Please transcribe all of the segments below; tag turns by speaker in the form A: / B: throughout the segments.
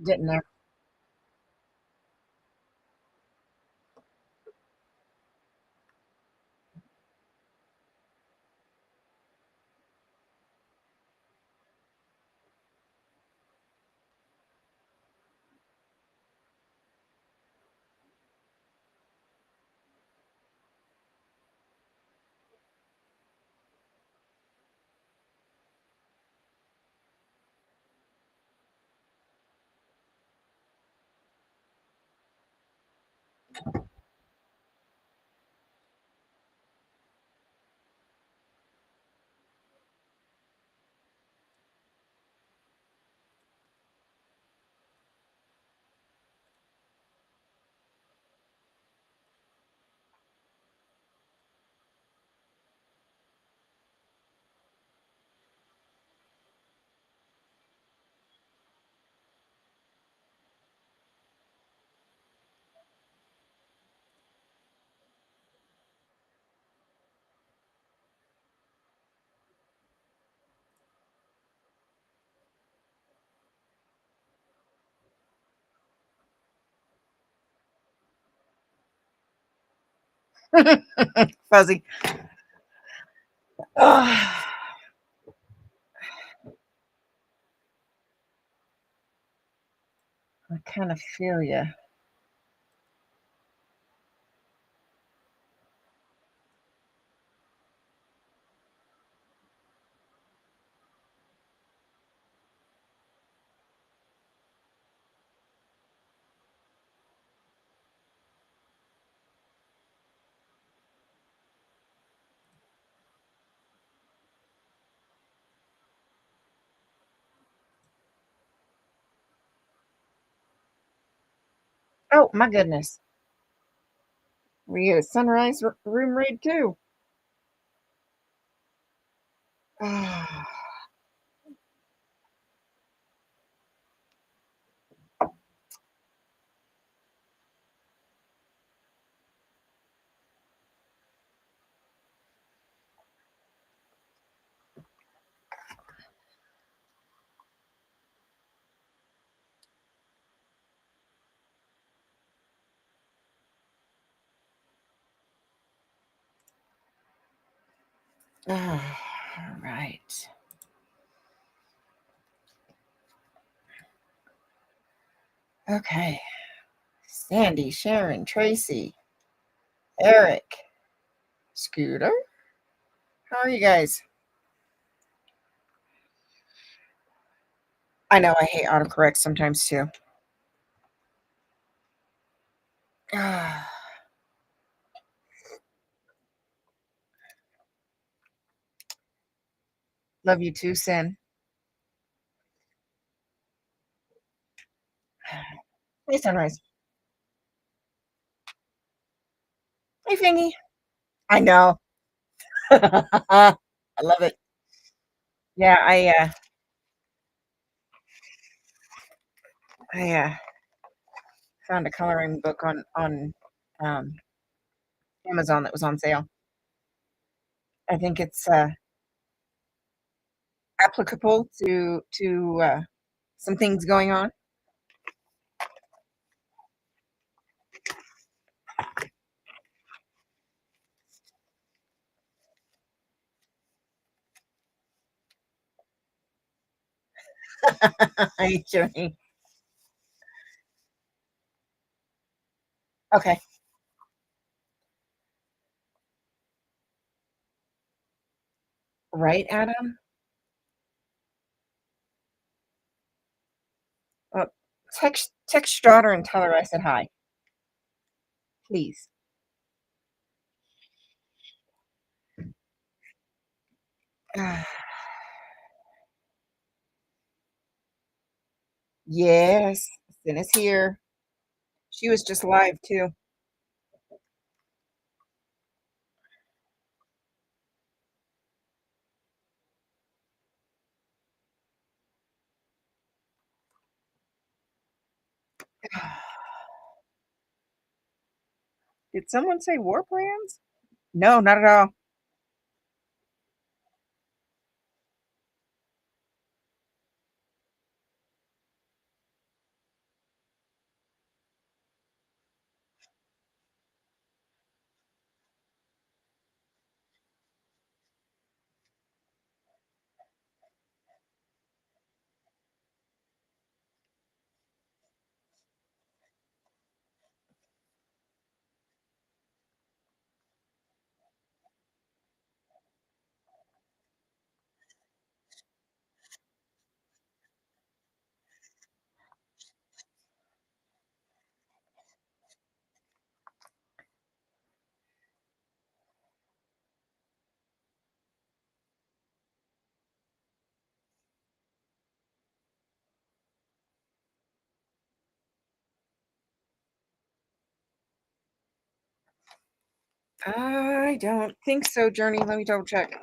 A: Getting there. Fuzzy. Oh, I kind of feel you. Oh my goodness. Were you a room raid too? Ah, right. Okay. Sandy, Sharon, Tracy, Eric, Scooter. How are you guys? I know I hate autocorrect sometimes too. Ah, love you too, Sin. Hey, Sunrise. Hey, Fingy. I know. I love it. Yeah, I found a coloring book on um, Amazon that was on sale. I think it's applicable to some things going on. Are you joking? Okay, right, Adam. Uh, text your daughter and tell her I said hi, please. Yes, Sin is here. She was just live too. Did someone say war plans? No, not at all. I don't think so, Journey. Let me double check.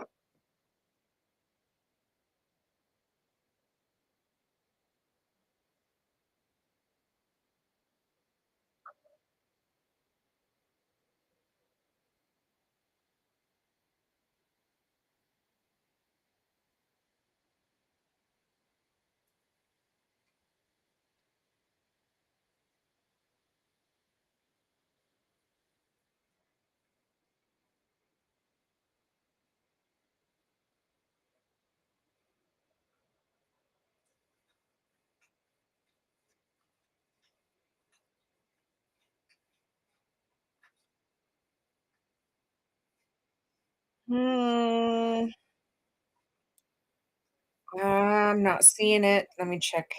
A: Hmm, I'm not seeing it. Let me check.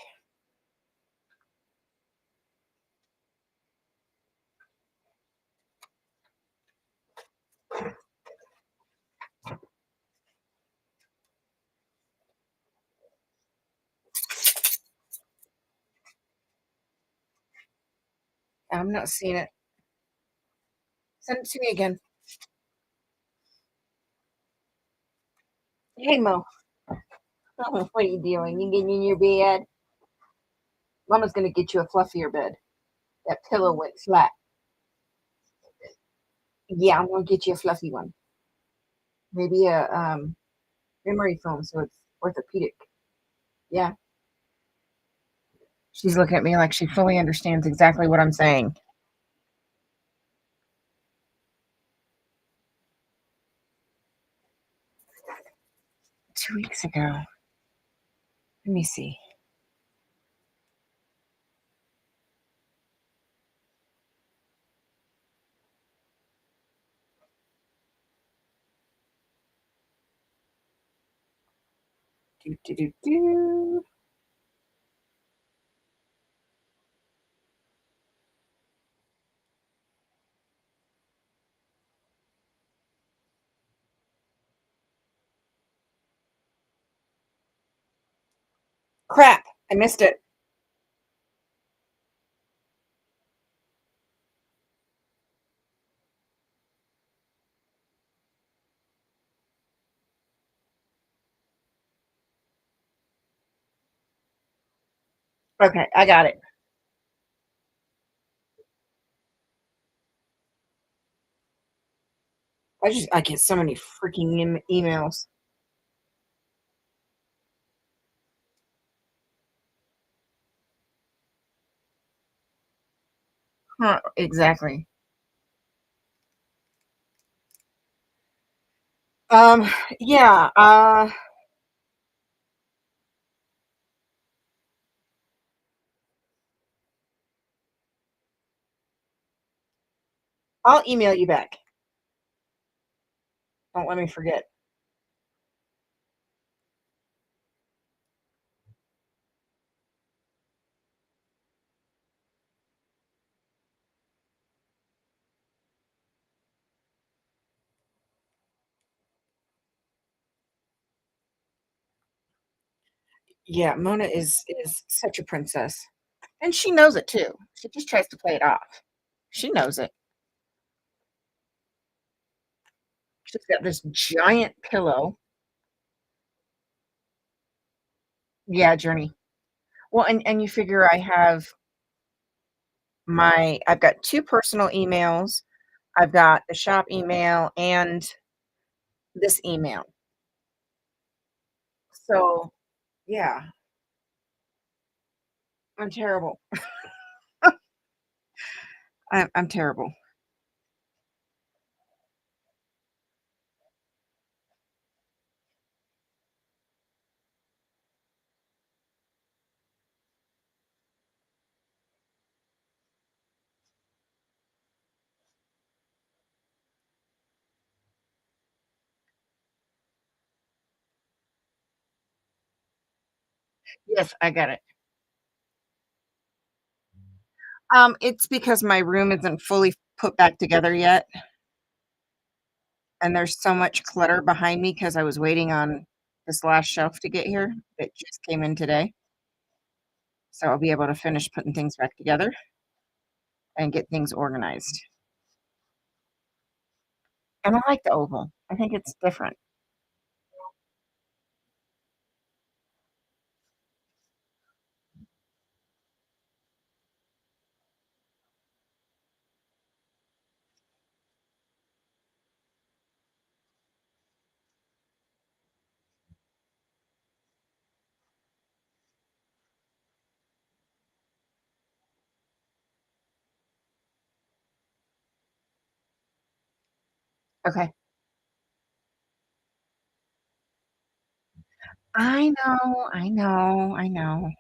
A: I'm not seeing it. Send it to me again. Hey, Mo. What are you doing? You getting in your bed? Mama's gonna get you a fluffier bed. That pillow went flat. Yeah, I'm gonna get you a fluffy one. Maybe a memory foam so it's orthopedic. Yeah. She's looking at me like she fully understands exactly what I'm saying. 2 weeks ago. Let me see. Do, do, do, do. Crap. I missed it. Okay, I got it. I get so many freaking emails. Huh, exactly. Um, yeah, I'll email you back. Don't let me forget. Yeah, Mona is such a princess. And she knows it too. She just tries to play it off. She knows it. She's got this giant pillow. Yeah, Journey. Well, and you figure I've got 2 personal emails. I've got the shop email and this email. So, yeah, I'm terrible. I'm terrible. Yes, I got it. It's because my room isn't fully put back together yet, and there's so much clutter behind me because I was waiting on this last shelf to get here that just came in today. So I'll be able to finish putting things back together and get things organized. And I like the oval. I think it's different. Okay. I know.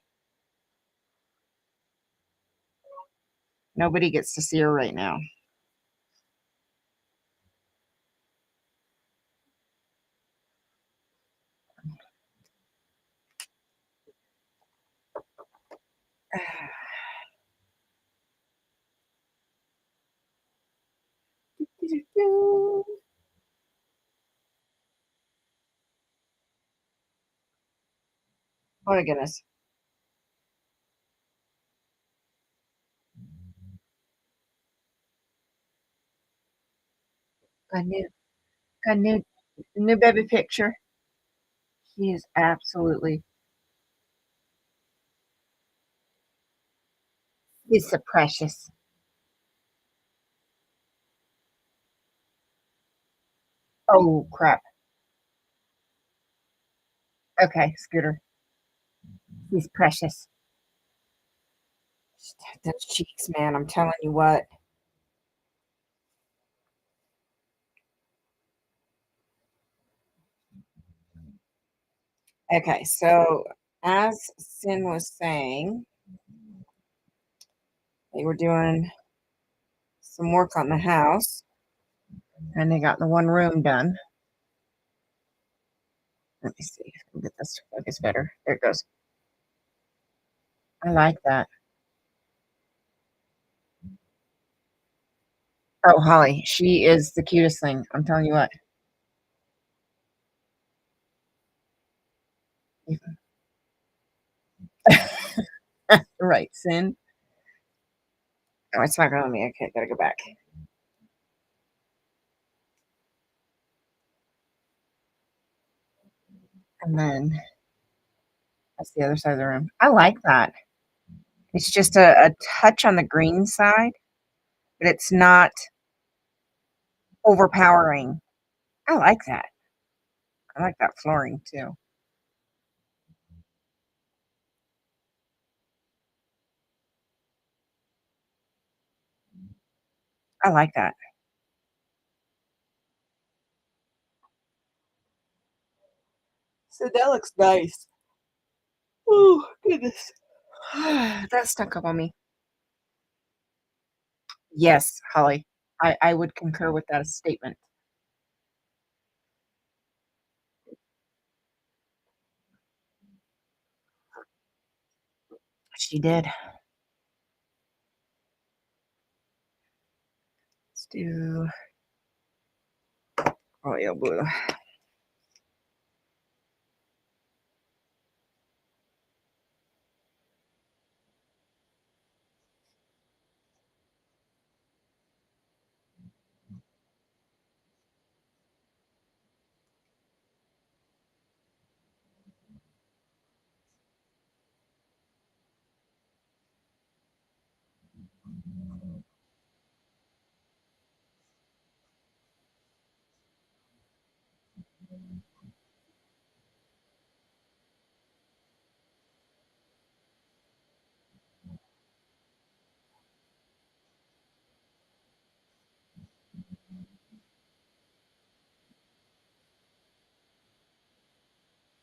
A: Nobody gets to see her right now. Oh my goodness. A new baby picture. He is absolutely he's so precious. Oh, crap. Okay, Scooter. He's precious. Those cheeks, man, I'm telling you what. Okay, so as Sin was saying, they were doing some work on the house, and they got the one room done. Let me see if I can get this to focus better. There it goes. I like that. Oh, Holly, she is the cutest thing. I'm telling you what. Right, Sin. Oh, it's not gonna let me. Okay, gotta go back. And then that's the other side of the room. I like that. It's just a touch on the green side, but it's not overpowering. I like that. I like that flooring too. I like that. So that looks nice. Oh, goodness. That stuck up on me. Yes, Holly. I would concur with that statement. She did. Let's do royal blue.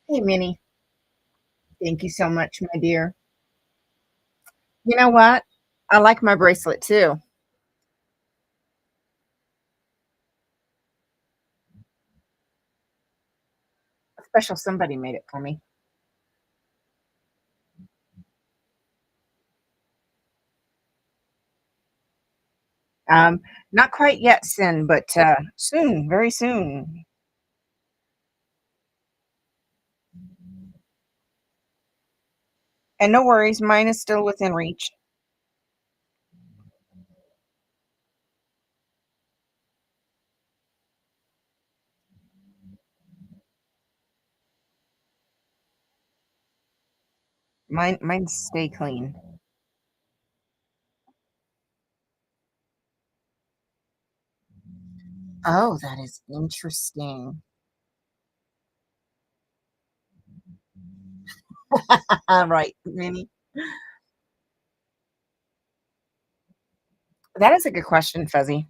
A: Hey, Minnie. Thank you so much, my dear. You know what? I like my bracelet too. A special somebody made it for me. Um, Not quite yet, Sin, but soon, very soon. And no worries, mine is still within reach. Mine stay clean. Oh, that is interesting. Right, Minnie. That is a good question, Fuzzy.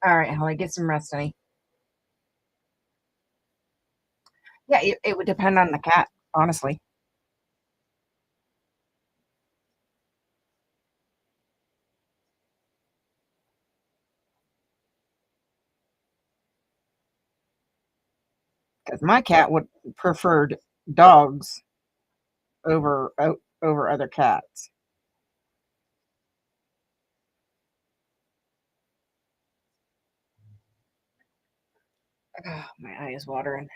A: 'Alright, Holly, get some rest, honey.' Yeah, it would depend on the cat, honestly, 'cause my cat would preferred dogs over other cats. My eye is watering.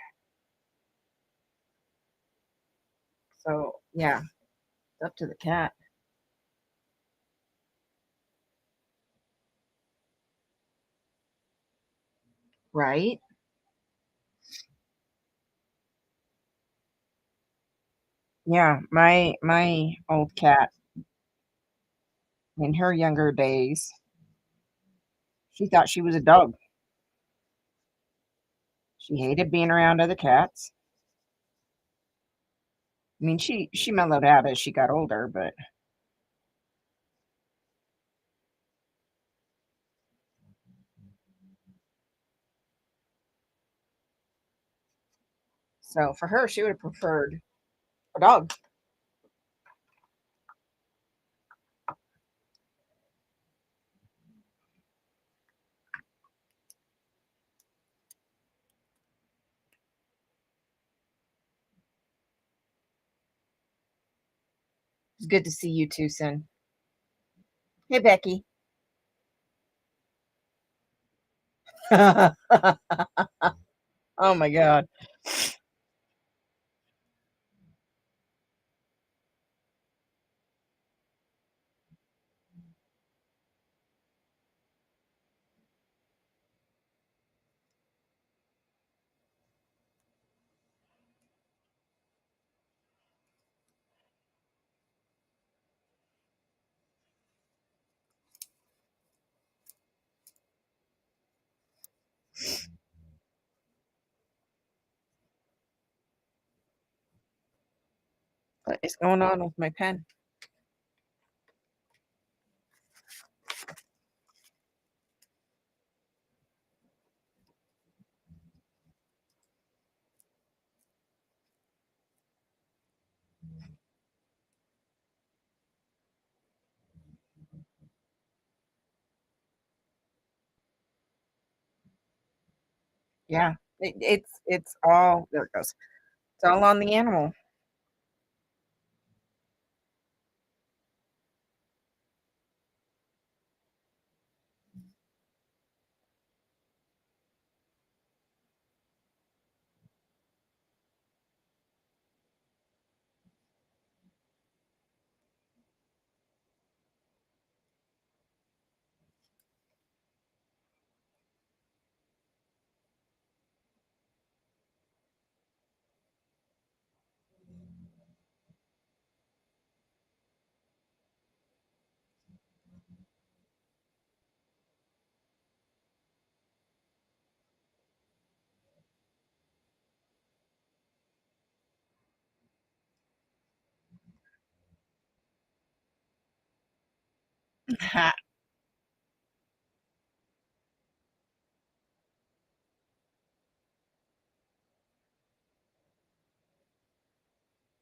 A: So, yeah, it's up to the cat, right? Yeah, my old cat, in her younger days, she thought she was a dog. She hated being around other cats. I mean, she mellowed out as she got older, but so for her, she would have preferred a dog. It's good to see you too, son. Hey, Becky. Oh my god. What is going on with my pen? Yeah, it's all there it goes. It's all on the animal.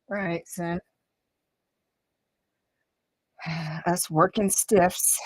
A: Right, son. Us working stiffs.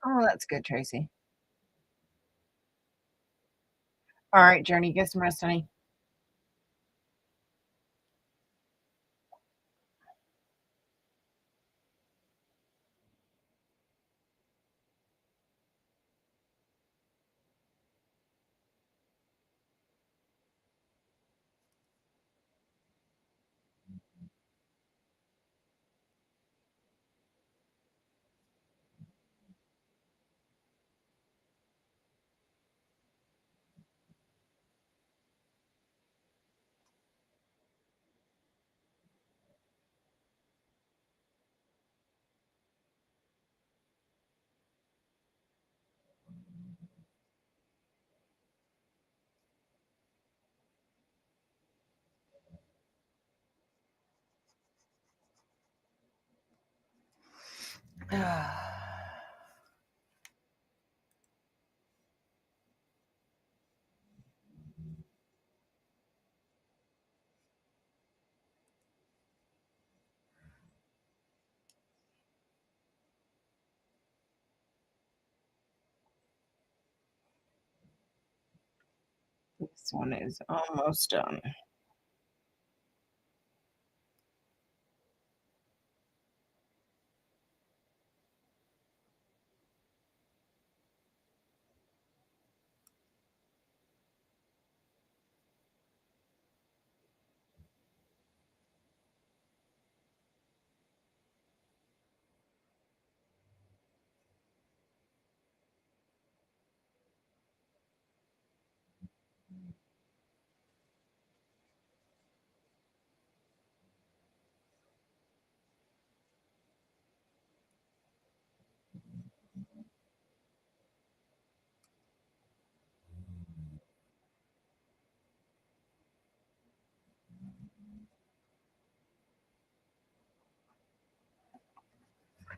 A: Oh, that's good, Tracy. Alright, Journey, get some rest, honey. This one is almost done.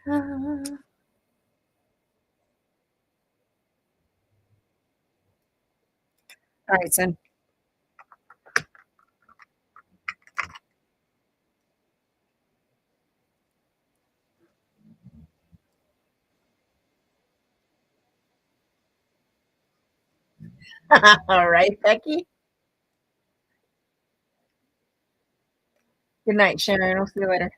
A: Alright, son. Alright, Becky. Good night, Sharon. I'll see you later.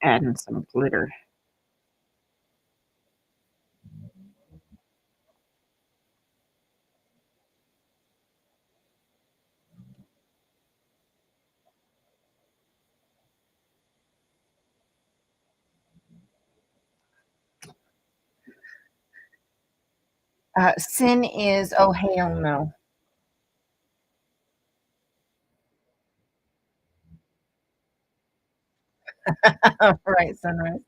A: Adding some glitter. Sin is oh, hell no. Right, Sunrise.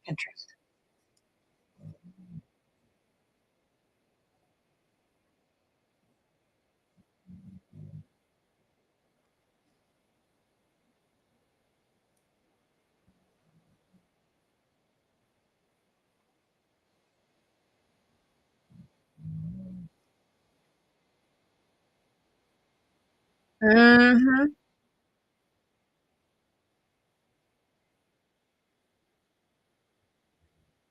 A: Pinterest. Mhm.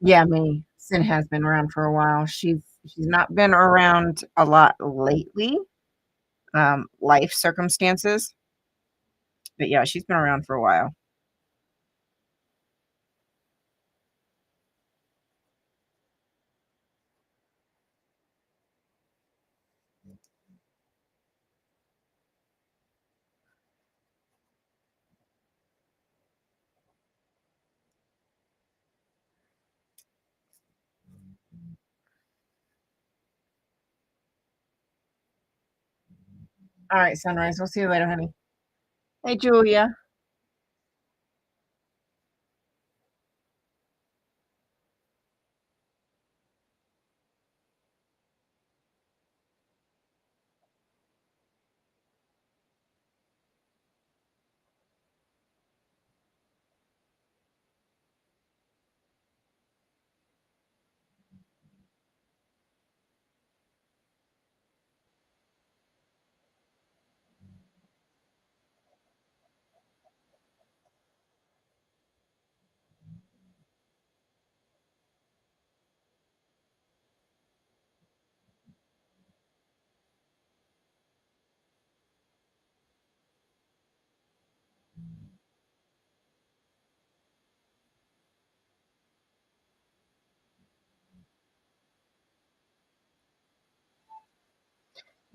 A: Yeah, me. Sin has been around for a while. She's not been around a lot lately, life circumstances, but yeah, she's been around for a while. Alright, Sunrise, we'll see you later, honey. Hey, Julia.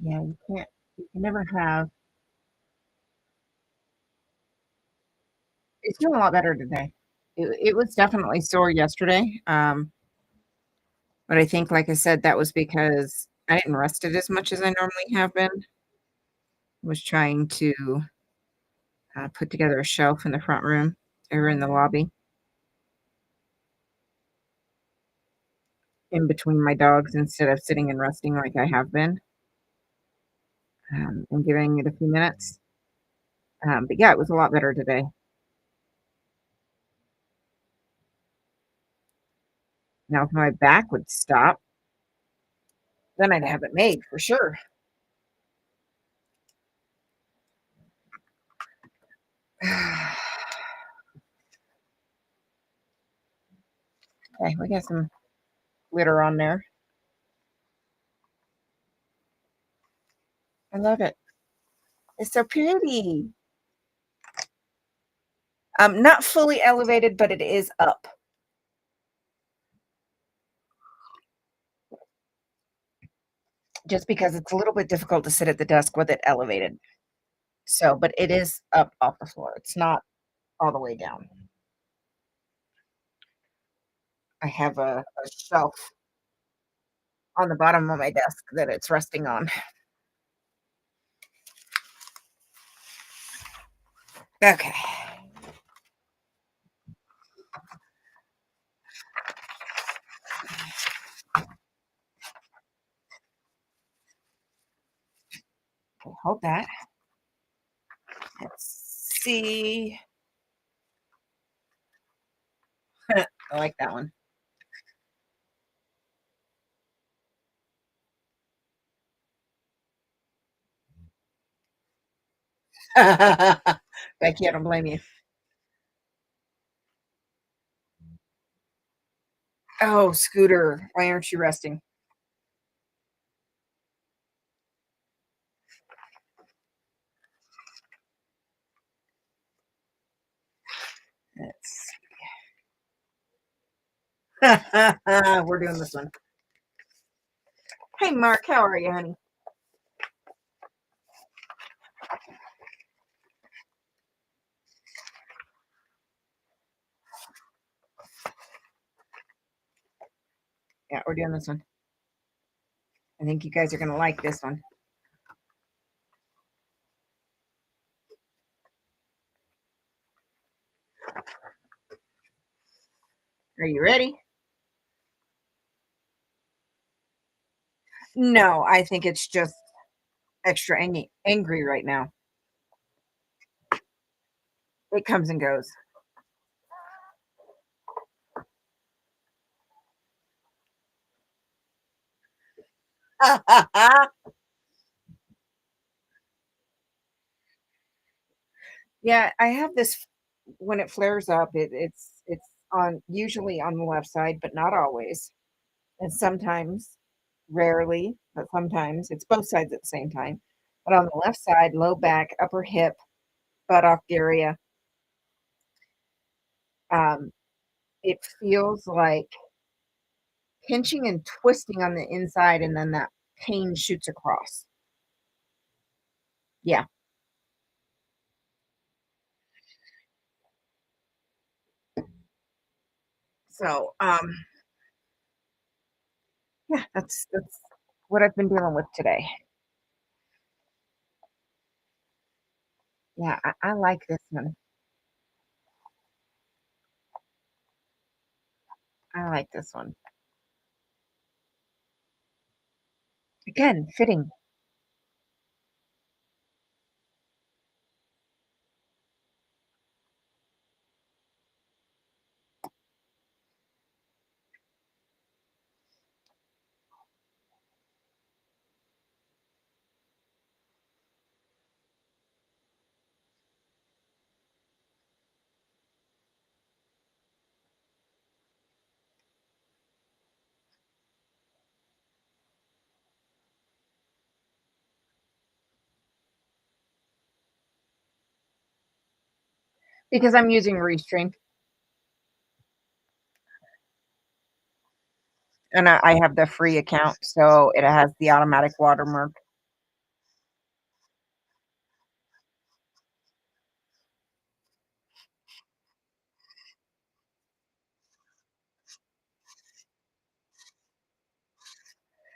A: Yeah, you can never have it's doing a lot better today. It was definitely sore yesterday, but I think, like I said, that was because I didn't rest it as much as I normally have been. Was trying to, put together a shelf in the front room or in the lobby in between my dogs instead of sitting and resting like I have been, and giving it a few minutes. But yeah, it was a lot better today. Now, if my back would stop, then I'd have it made for sure. Okay, we got some glitter on there. I love it. It's so pretty. Not fully elevated, but it is up just because it's a little bit difficult to sit at the desk with it elevated. So, but it is up off the floor. It's not all the way down. I have a shelf on the bottom of my desk that it's resting on. Okay. Okay, hold that. Let's see. I like that one. Becky, I don't blame you. Oh, Scooter, why aren't you resting? Let's We're doing this one. Hey, Mark, how are you, honey? Yeah, we're doing this one. I think you guys are gonna like this one. Are you ready? No, I think it's just extra angry right now. It comes and goes. Yeah, I have this when it flares up, it's on usually on the left side, but not always. And sometimes, rarely, but sometimes it's both sides at the same time. But on the left side, low back, upper hip, buttock area, um, it feels like pinching and twisting on the inside, and then that pain shoots across. Yeah. So, yeah, that's what I've been dealing with today. Yeah, I like this one. I like this one. Again, fitting. Because I'm using Restream, and I have the free account, so it has the automatic watermark.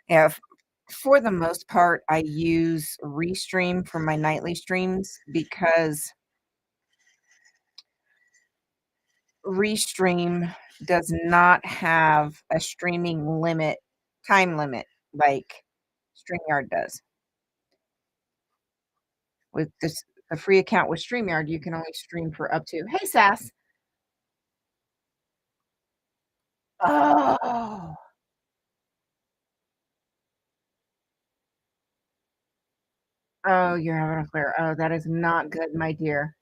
A: Yeah, for the most part, I use Restream for my nightly streams because Restream does not have a streaming limit time limit like StreamYard does. With this the free account with StreamYard, you can only stream for up to Hey, Sass. Oh. Oh, you're having a flare. Oh, that is not good, my dear.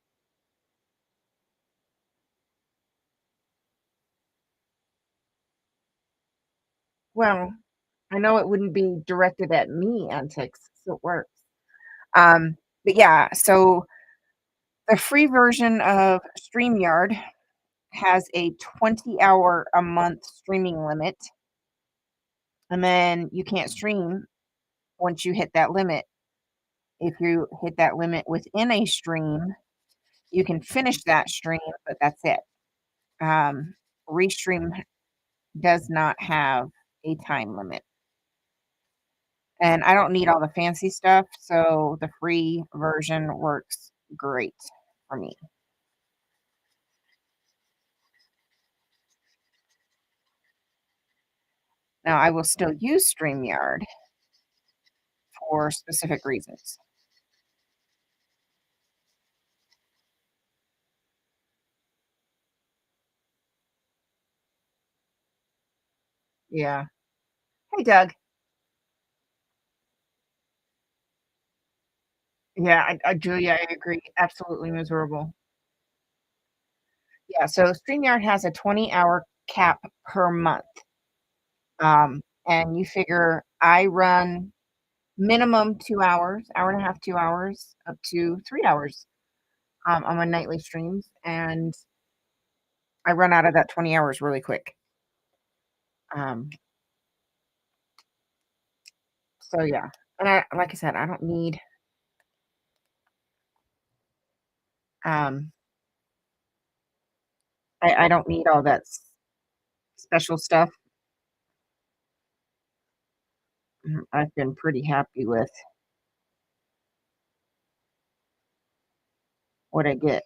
A: Well, I know it wouldn't be directed at me, Antics, so it works. But yeah, so the free version of StreamYard has a 20-hour a month streaming limit, and then you can't stream once you hit that limit. If you hit that limit within a stream, you can finish that stream, but that's it. Um, Restream does not have a time limit. And I don't need all the fancy stuff, so the free version works great for me. Now, I will still use StreamYard for specific reasons. Yeah. Hey, Doug. Yeah, Julia, I agree. Absolutely miserable. Yeah, so StreamYard has a 20-hour cap per month. And you figure I run minimum 2 hours, hour and a half, 2 hours, up to 3 hours, on my nightly streams, and I run out of that 20 hours really quick. Um, so yeah. And I like I said, I don't need, um, I don't need all that special stuff. I've been pretty happy with what I get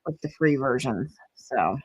A: with the free versions. So,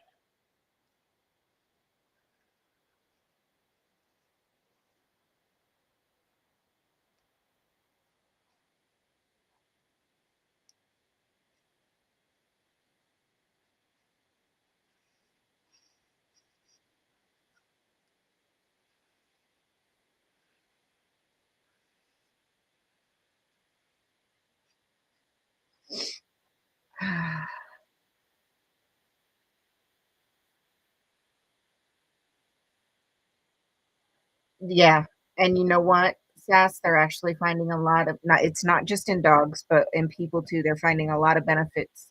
A: Yeah, and you know what, Sass? They're actually finding a lot of not it's not just in dogs, but in people too, they're finding a lot of benefits,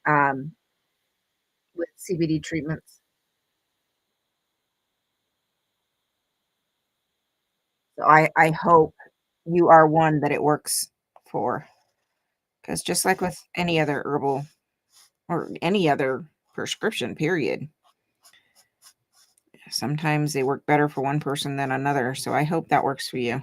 A: um, with CBD treatments. So I hope you are one that it works for, because just like with any other herbal or any other prescription, period, sometimes they work better for one person than another, so I hope that works for you.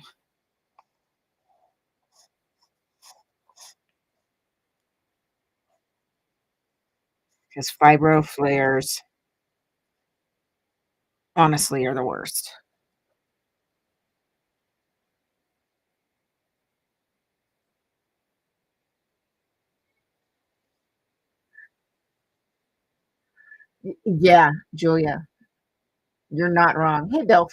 A: Because fibro flares, honestly, are the worst. Yeah, Julia, you're not wrong. Hey, Bill.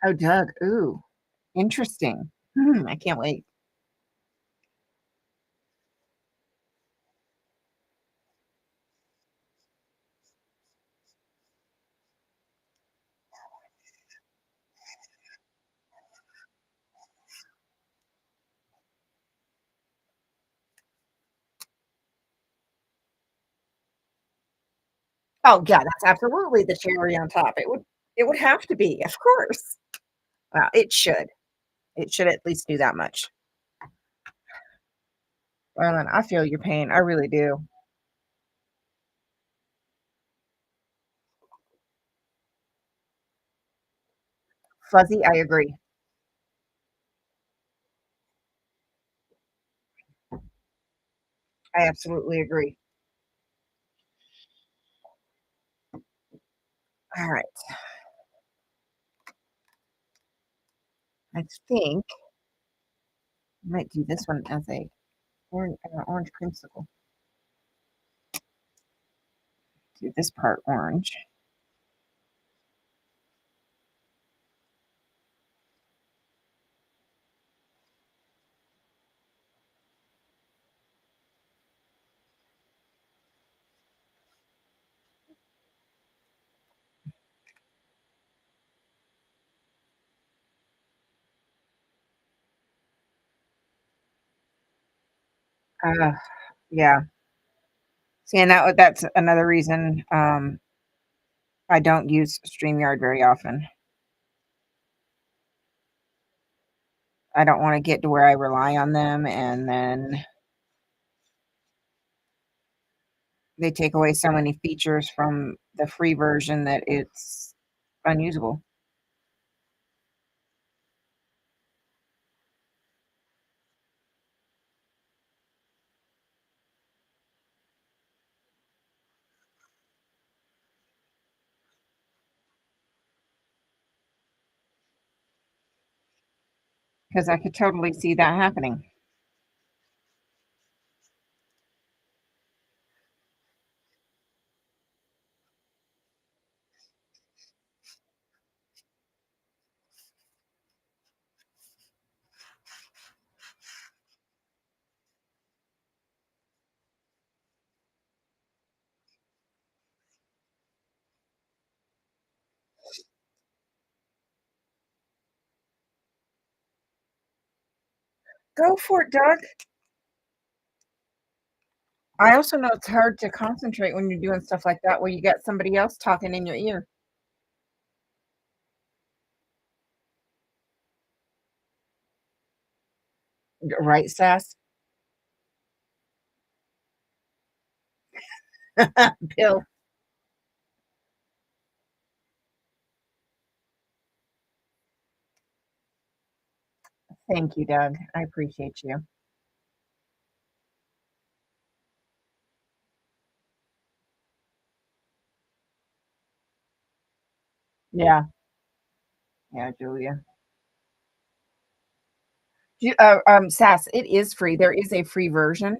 A: Oh, Doug. Ooh, interesting. I can't wait. Oh, yeah, that's absolutely the cherry on top. It would have to be, of course. Well, it should. It should at least do that much. Well, then I feel your pain. I really do. Fuzzy, I agree. I absolutely agree. All right. I think I might do this one as a orange creamsicle. Do this part orange. Uh, yeah. See, and that's another reason, I don't use StreamYard very often. I don't wanna get to where I rely on them, and then they take away so many features from the free version that it's unusable. Because I could totally see that happening. Go for it, Doug. I also know it's hard to concentrate when you're doing stuff like that where you got somebody else talking in your ear. Right, Sass? Bill, thank you, Doug. I appreciate you. Yeah. Yeah, Julia. Sass, it is free. There is a free version.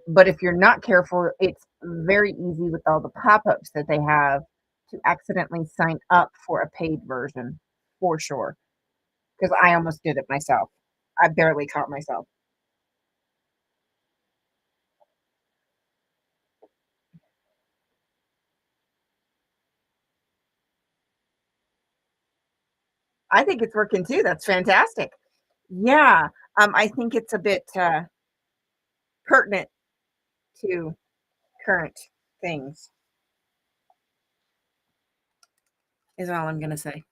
A: But if you're not careful, it's very easy with all the pop-ups that they have to accidentally sign up for a paid version for sure. Because I almost did it myself. I barely caught myself. I think it's working too, that's fantastic. Yeah, I think it's a bit, pertinent to current things, is all I'm gonna say.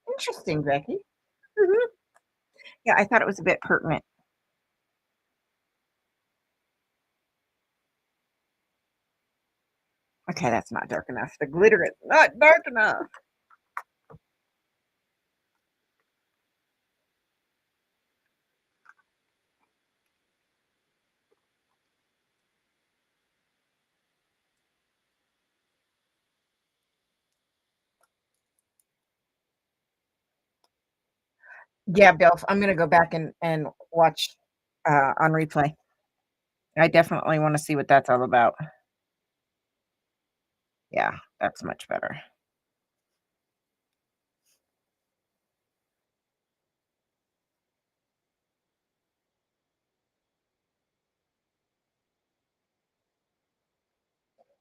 A: Interesting, Becky. Mhm. Yeah, I thought it was a bit pertinent. Okay, that's not dark enough. The glitter is not dark enough. Yeah, Bill, I'm gonna go back and watch, on replay. I definitely wanna see what that's all about. Yeah, that's much better.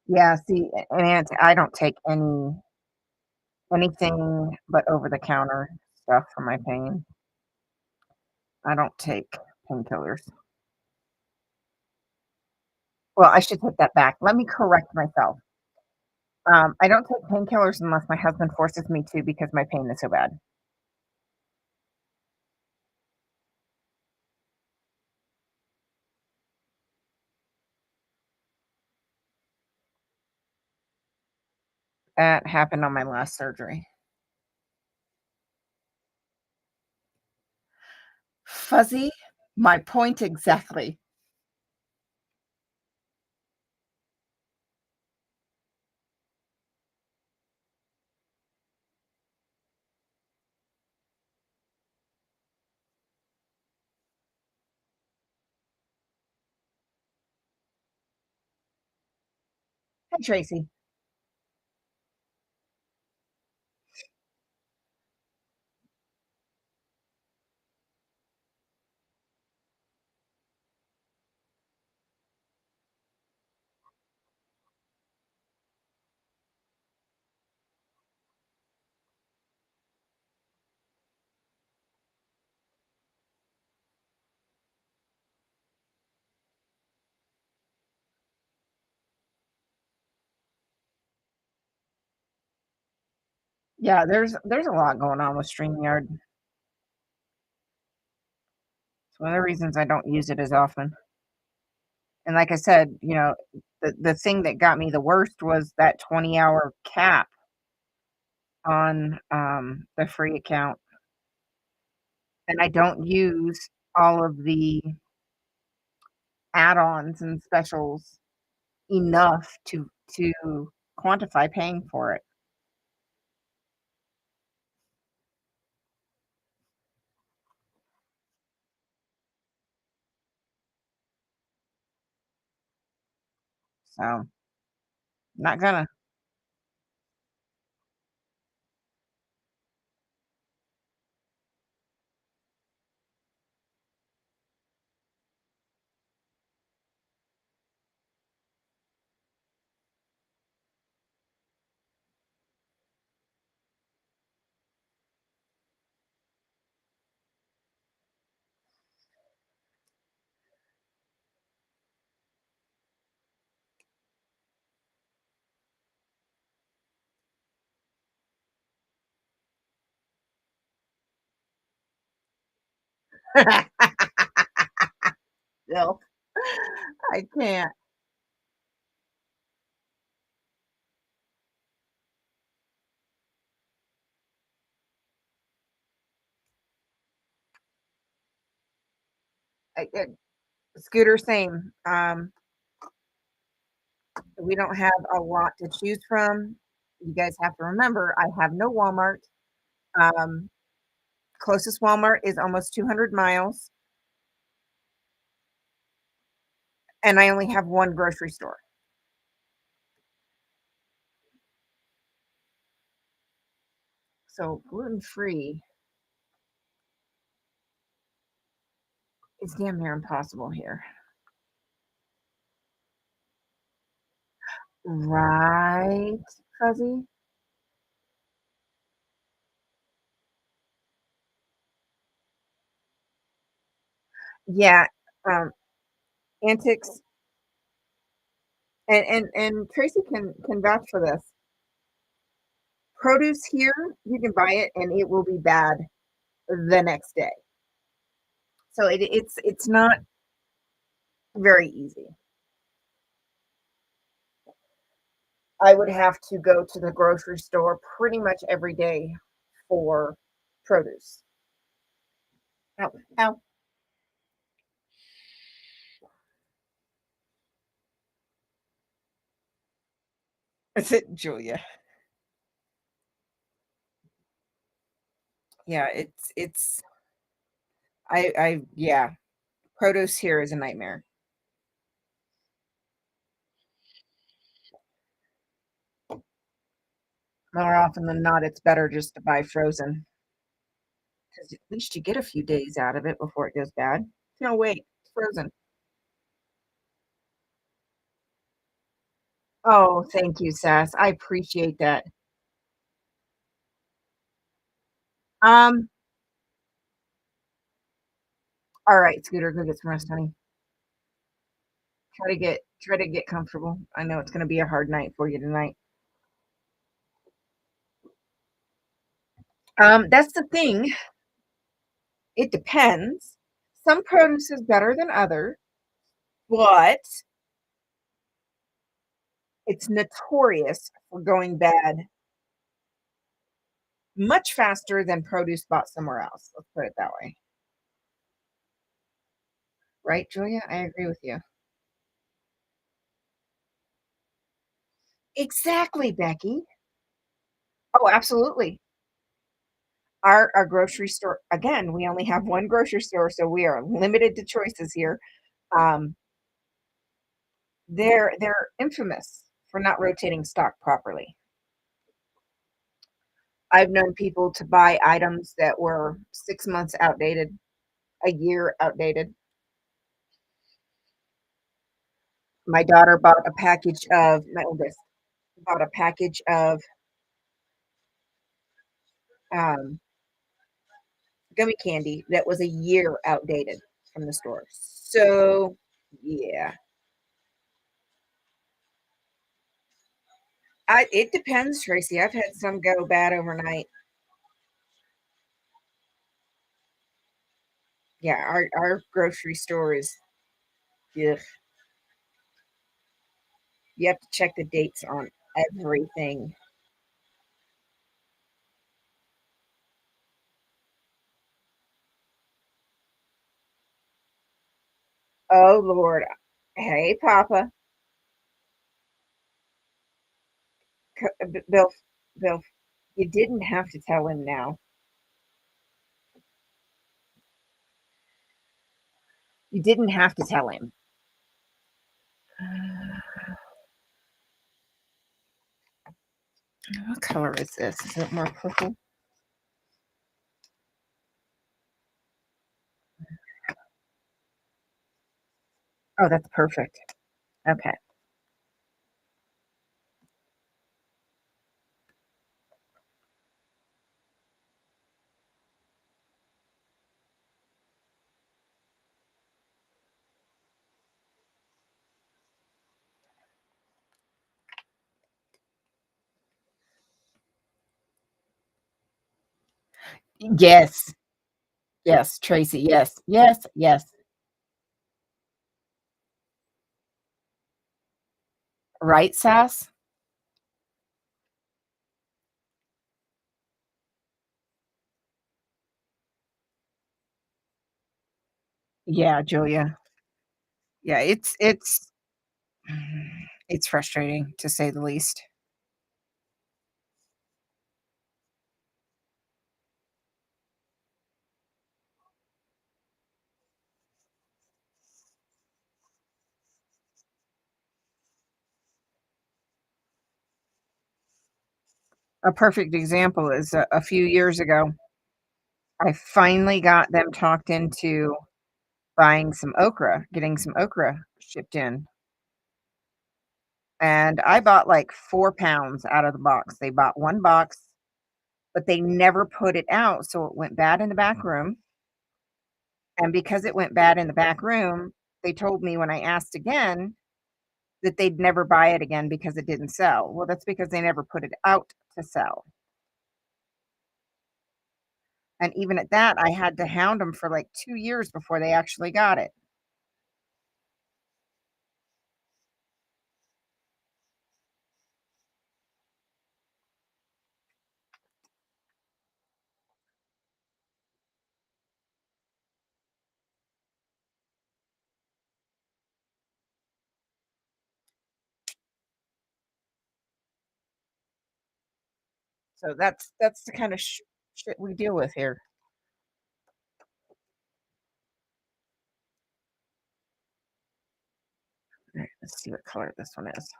A: Yeah, see, and I don't take anything but over the counter stuff for my pain. I don't take painkillers. Well, I should take that back. Let me correct myself. I don't take painkillers unless my husband forces me to because my pain is so bad. That happened on my last surgery. Fuzzy, my point exactly. Hi, Tracy. Yeah, there's a lot going on with StreamYard. It's one of the reasons I don't use it as often. And like I said, the thing that got me the worst was that 20-hour cap on, the free account, and I don't use all of the add-ons and specials enough to quantify paying for it. So, not gonna. No, I can't. Scooter, same. We don't have a lot to choose from. You guys have to remember, I have no Walmart. Um, Closest Walmart is almost 200 miles, and I only have one grocery store. So gluten free. It's damn near impossible here. Right, Fuzzy? Yeah, um, antics and Tracy can vouch for this. Produce here, you can buy it and it will be bad the next day. So it's not very easy. I would have to go to the grocery store pretty much every day for produce. Ow, ow. That's it, Julia. Yeah, it's I yeah, produce here is a nightmare. More often than not, it's better just to buy frozen because at least you get a few days out of it before it goes bad. No, wait, it's frozen. Oh, thank you, Sass. I appreciate that. Um, all right, Scooter, go get some rest, honey. Try to get comfortable. I know it's gonna be a hard night for you tonight. That's the thing. It depends. Some produce is better than other, but it's notorious for going bad much faster than produce bought somewhere else. Let's put it that way. Right, Julia? I agree with you. Exactly, Becky. Oh, absolutely. Our grocery store again, we only have one grocery store, so we are limited to choices here. Um, they're infamous for not rotating stock properly. I've known people to buy items that were 6 months outdated, a year outdated. My oldest bought a package of, um, gummy candy that was a year outdated from the store. So, yeah. It depends, Tracy. I've had some go bad overnight. Yeah, our grocery store is ugh, you have to check the dates on everything. Oh, Lord. Hey, Papa. Bill, Bill, you didn't have to tell him now. You didn't have to tell him. What color is this? Is it more purple? Oh, that's perfect. Okay. Yes. Yes, Tracy. Yes. Yes. Yes. Right, Sass? Yeah, Julia. Yeah, it's frustrating to say the least. A perfect example is a few years ago, I finally got them talked into buying some okra, getting some okra shipped in, and I bought, like, 4 pounds out of the box. They bought 1 box, but they never put it out, so it went bad in the back room, and because it went bad in the back room, they told me when I asked again that they'd never buy it again because it didn't sell. Well, that's because they never put it out to sell, and even at that, I had to hound them for, like, 2 years before they actually got it. So that's the kinda shit we deal with here. Alright, let's see what color this one is.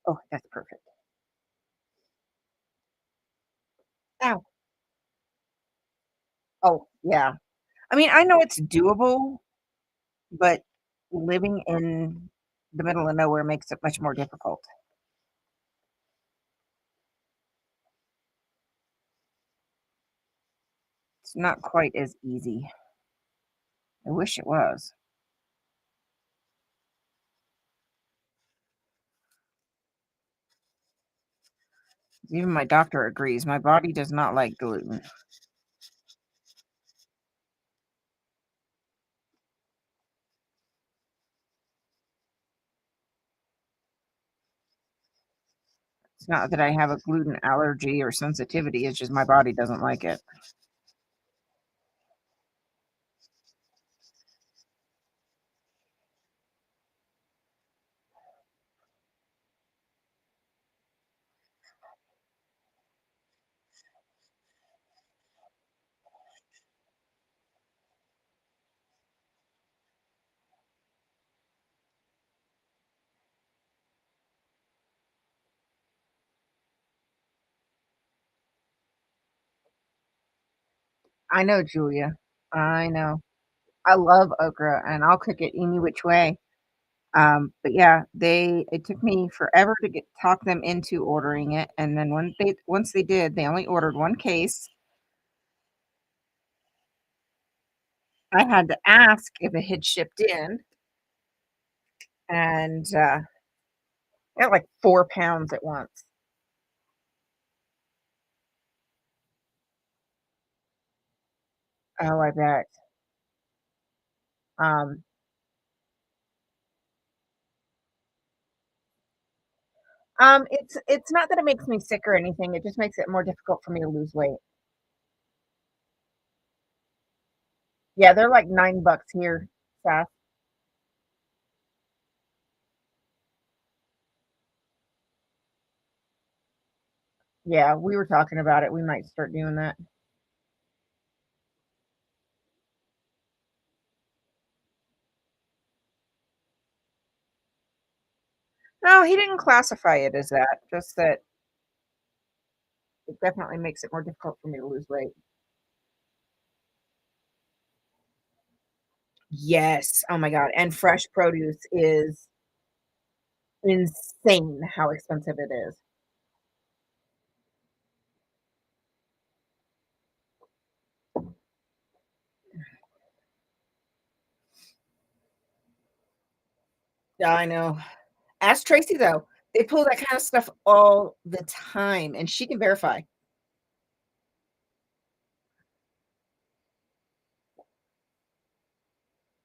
A: Oh, that's perfect. Ow. Oh, yeah. I mean, I know it's doable, but living in the middle of nowhere makes it much more difficult. It's not quite as easy. I wish it was. Even my doctor agrees. My body does not like gluten. It's not that I have a gluten allergy or sensitivity, it's just my body doesn't like it. I know, Julia. I know. I love okra, and I'll cook it any which way. But yeah, it took me forever to get talk them into ordering it, and then when they once they did, they only ordered 1 case. I had to ask if it had shipped in, and, I got like 4 pounds at once. Oh, I bet. Um, it's not that it makes me sick or anything, it just makes it more difficult for me to lose weight. Yeah, they're like 9 bucks here, Seth. Yeah, we were talking about it, we might start doing that. No, he didn't classify it as that, just that it definitely makes it more difficult for me to lose weight. Yes, oh my god, and fresh produce is insane how expensive it is. Yeah, I know. Ask Tracy, though. They pull that kind of stuff all the time, and she can verify.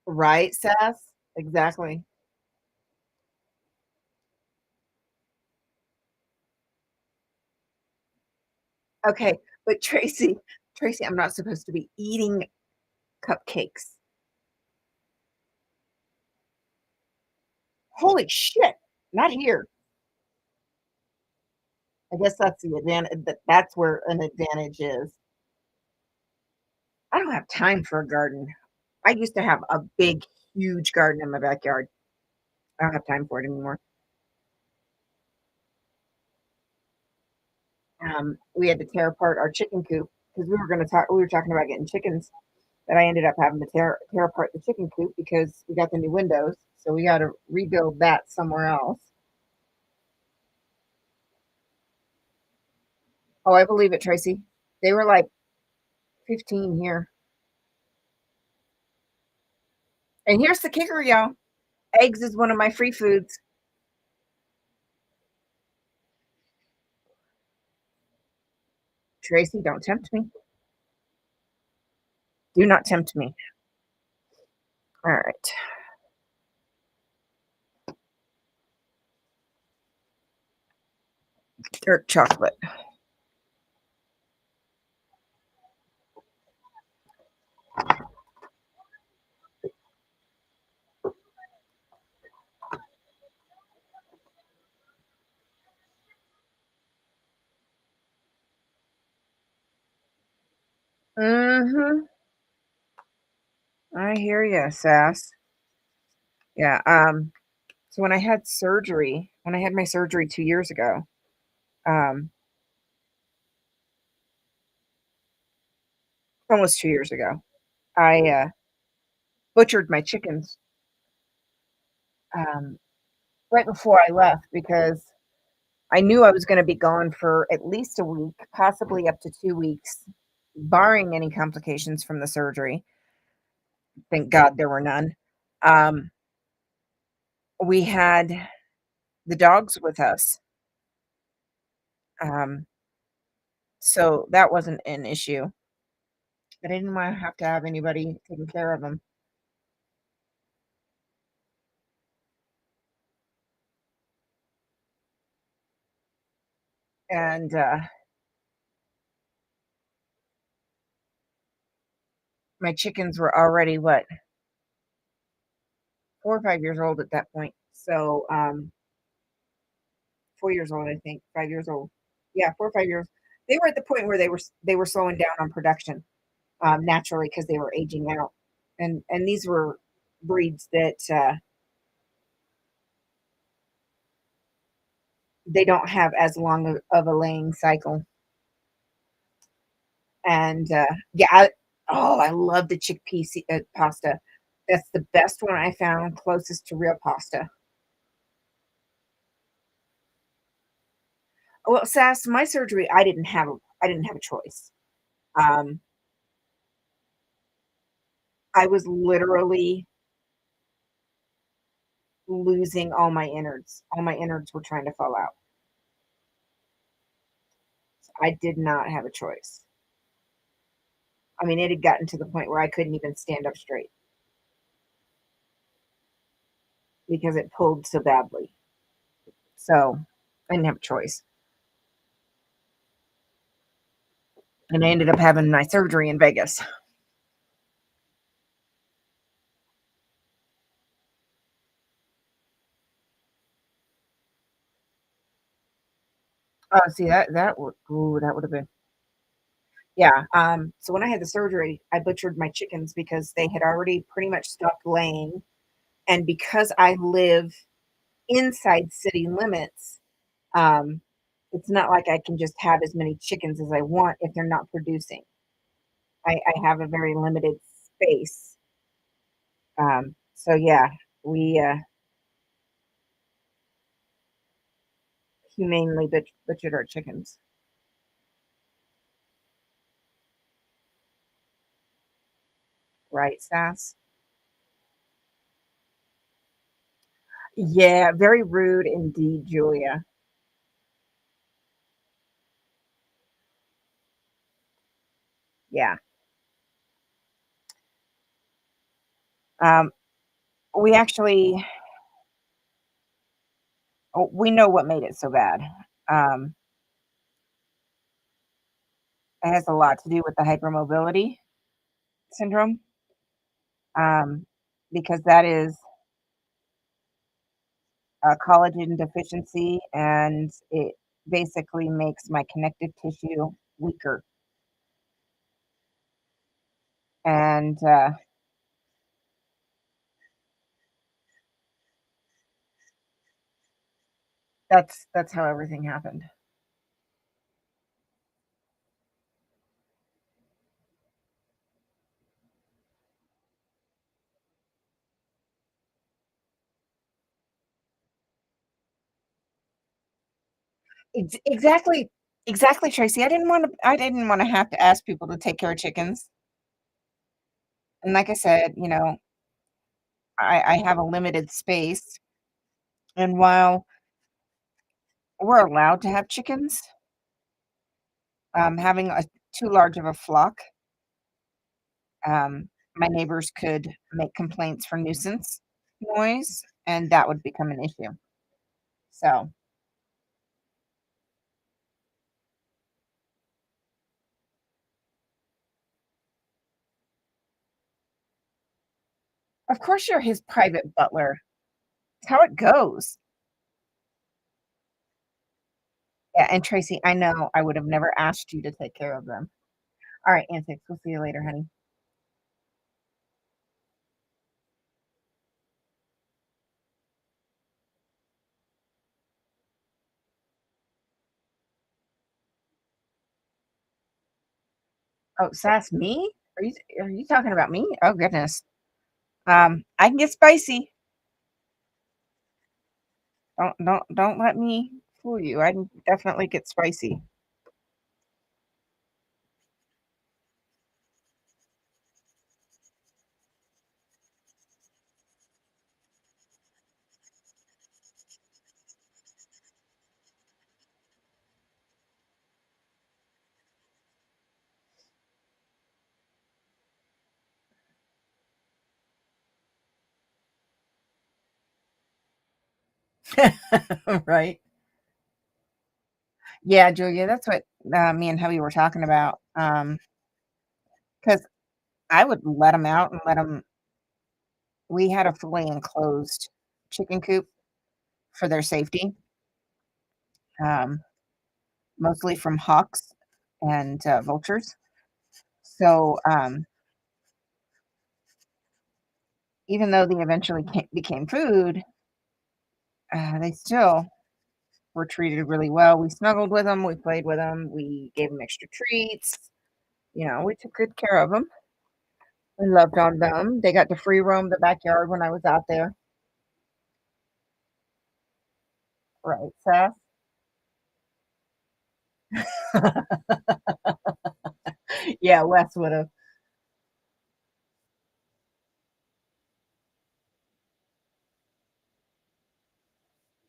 A: Right, Seth? Exactly. Okay, but Tracy, I'm not supposed to be eating cupcakes. Holy shit, not here. I guess that's the advantage. That's where an advantage is. I don't have time for a garden. I used to have a big, huge garden in my backyard. I don't have time for it anymore. We had to tear apart our chicken coop because we were talking about getting chickens, that I ended up having to tear apart the chicken coop because we got the new windows, so we gotta rebuild that somewhere else. Oh, I believe it, Tracy. They were like 15 here. And here's the kicker, y'all. Eggs is one of my free foods. Tracy, don't tempt me. Do not tempt me. All right. Dark chocolate. Mm-hmm. I hear you, Sass. Yeah. So when I had my surgery 2 years ago, um, almost 2 years ago, I butchered my chickens um, right before I left because I knew I was going to be gone for at least a week, possibly up to 2 weeks, barring any complications from the surgery. Thank God there were none. Um, we had the dogs with us, so that wasn't an issue. But I didn't want to have to have anybody taking care of them. And my chickens were already what 4 or 5 years old at that point. So 4 years old, I think, 5 years old. Yeah, 4 or 5 years. They were at the point where they were slowing down on production naturally because they were aging out, and these were breeds that they don't have as long of a laying cycle. And yeah, I love the chickpea pasta. That's the best one I found closest to real pasta. Well, Sass, my surgery, I didn't have a choice. Um, I was literally losing all my innards. All my innards were trying to fall out. So I did not have a choice. I mean, it had gotten to the point where I couldn't even stand up straight because it pulled so badly. So I didn't have a choice. And I ended up having my surgery in Vegas. Oh, see that would have been yeah. So when I had the surgery, I butchered my chickens because they had already pretty much stopped laying, and because I live inside city limits, um, it's not like I can just have as many chickens as I want if they're not producing. I have a very limited space. So yeah, we humanely butchered our chickens. Right, Sass? Yeah, very rude indeed, Julia. Yeah. Um, we actually we know what made it so bad. Um, it has a lot to do with the hypermobility syndrome, um, because that is a collagen deficiency, and it basically makes my connective tissue weaker. And that's how everything happened. Exactly, exactly, Tracy. I didn't wanna have to ask people to take care of chickens, and like I said, I have a limited space, and while we're allowed to have chickens, having a too large of a flock, my neighbors could make complaints for nuisance noise, and that would become an issue. So, of course, you're his private butler. It's how it goes. Yeah, and Tracy, I know I would have never asked you to take care of them. Alright, antics, we'll see you later, honey. Oh, sass me? Are you talking about me? Oh, goodness. I can get spicy. Don't let me fool you. I can definitely get spicy. Right? Yeah, Julia, that's what, me and hubby were talking about, because I would let them out and let them. We had a fully enclosed chicken coop for their safety, um, mostly from hawks and, vultures. So, even though they eventually became food, they still were treated really well. We snuggled with them, we played with them, we gave them extra treats, we took good care of them. We loved on them. They got to free roam the backyard when I was out there. Right, Sass? Yeah, Wes would've.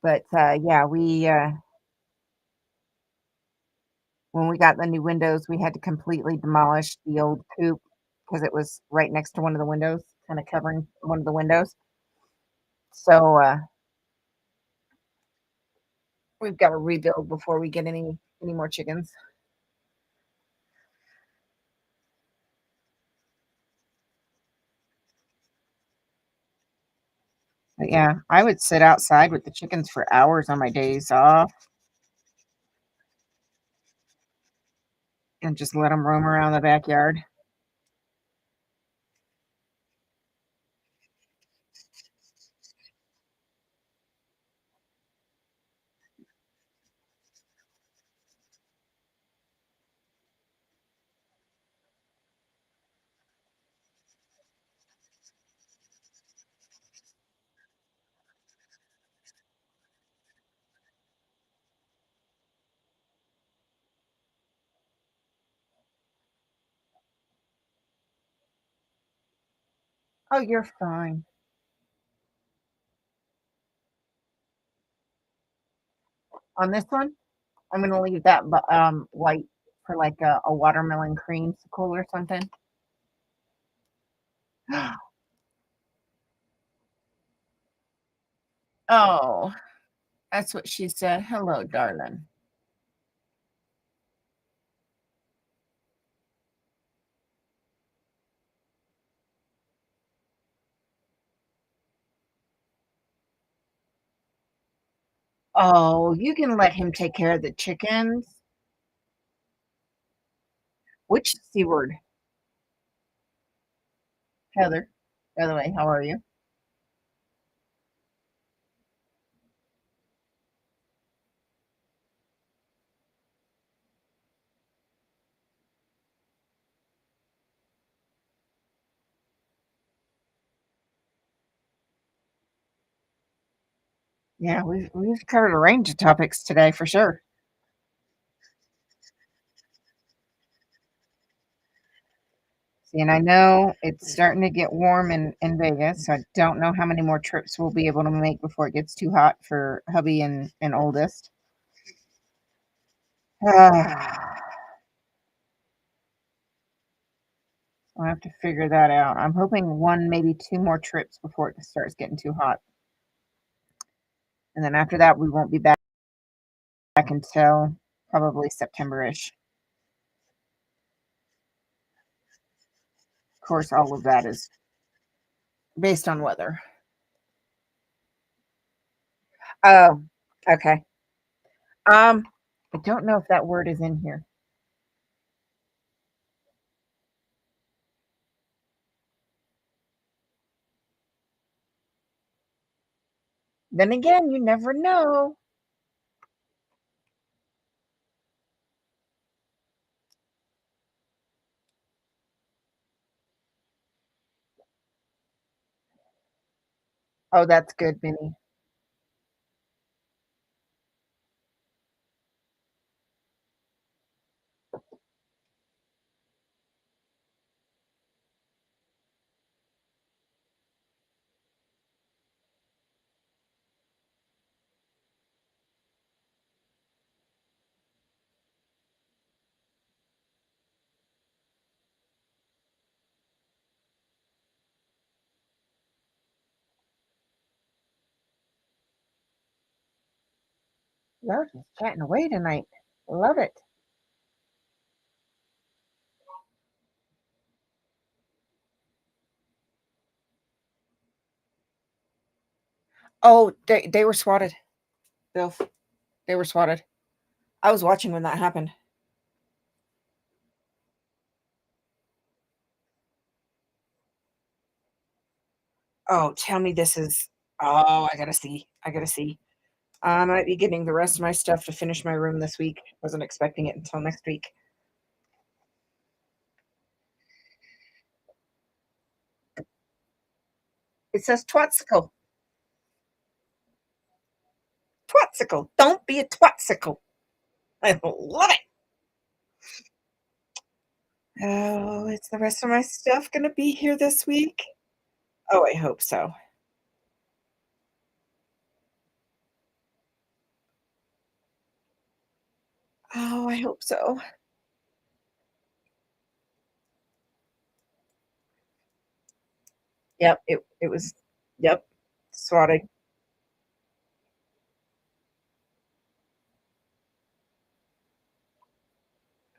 A: But, yeah, when we got the new windows, we had to completely demolish the old coop because it was right next to one of the windows, kinda covering one of the windows. So, we've gotta rebuild before we get any more chickens. But, yeah, I would sit outside with the chickens for hours on my days off and just let them roam around the backyard. Oh, you're fine. On this one, I'm gonna leave that white for, like, a watermelon creamsicle or something. Oh, that's what she said. "Hello, darling." Oh, you can let him take care of the chickens. Which C word? Heather, by the way, how are you? Yeah, we've covered a range of topics today for sure. See, and I know it's starting to get warm in Vegas, so I don't know how many more trips we'll be able to make before it gets too hot for hubby and oldest. I'll have to figure that out. I'm hoping 1, maybe 2 more trips before it starts getting too hot, and then after that, we won't be back until probably September-ish. Of course, all of that is based on weather. Oh, okay. Um, I don't know if that word is in here. Then again, you never know. Oh, that's good, Minnie. Y'all just chatting away tonight. Love it. Oh, they were swatted, Bill. They were swatted. I was watching when that happened. Oh, tell me this is oh, I gotta see. I gotta see. I might be getting the rest of my stuff to finish my room this week. Wasn't expecting it until next week. It says twatsicle. Twatsicle. Don't be a twatsicle. I love it. Oh, is the rest of my stuff gonna be here this week? Oh, I hope so. Oh, I hope so. Yep, it was yep, swatted.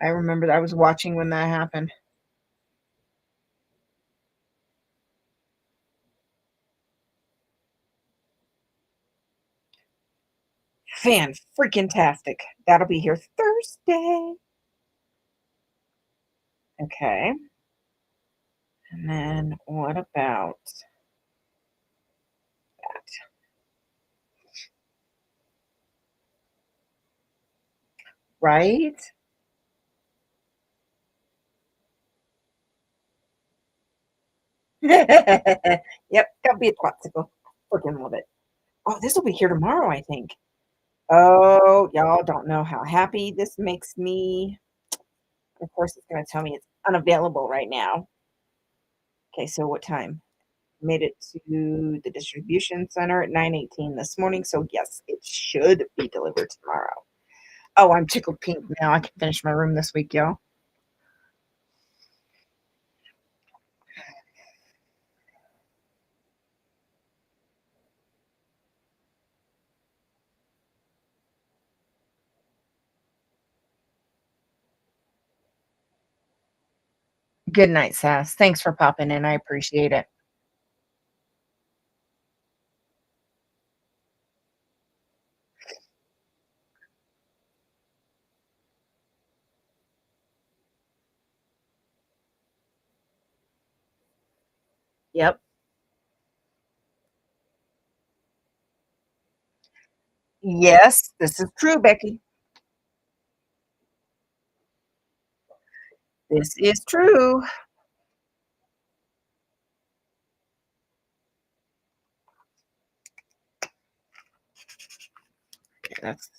A: I remember that I was watching when that happened. Fan freaking tastic. That'll be here Thursday. Okay. And then what about right? Yep, that'll be a popsicle. Freaking love it. Oh, this will be here tomorrow, I think. Oh, y'all don't know how happy this makes me. Of course, it's gonna tell me it's unavailable right now. Okay, so what time? Made it to the distribution center at 9:18 this morning, so yes, it should be delivered tomorrow. Oh, I'm tickled pink now. I can finish my room this week, y'all. Good night, Sass. Thanks for popping in. I appreciate it. Yep. Yes, this is true, Becky. This is true. Okay, that's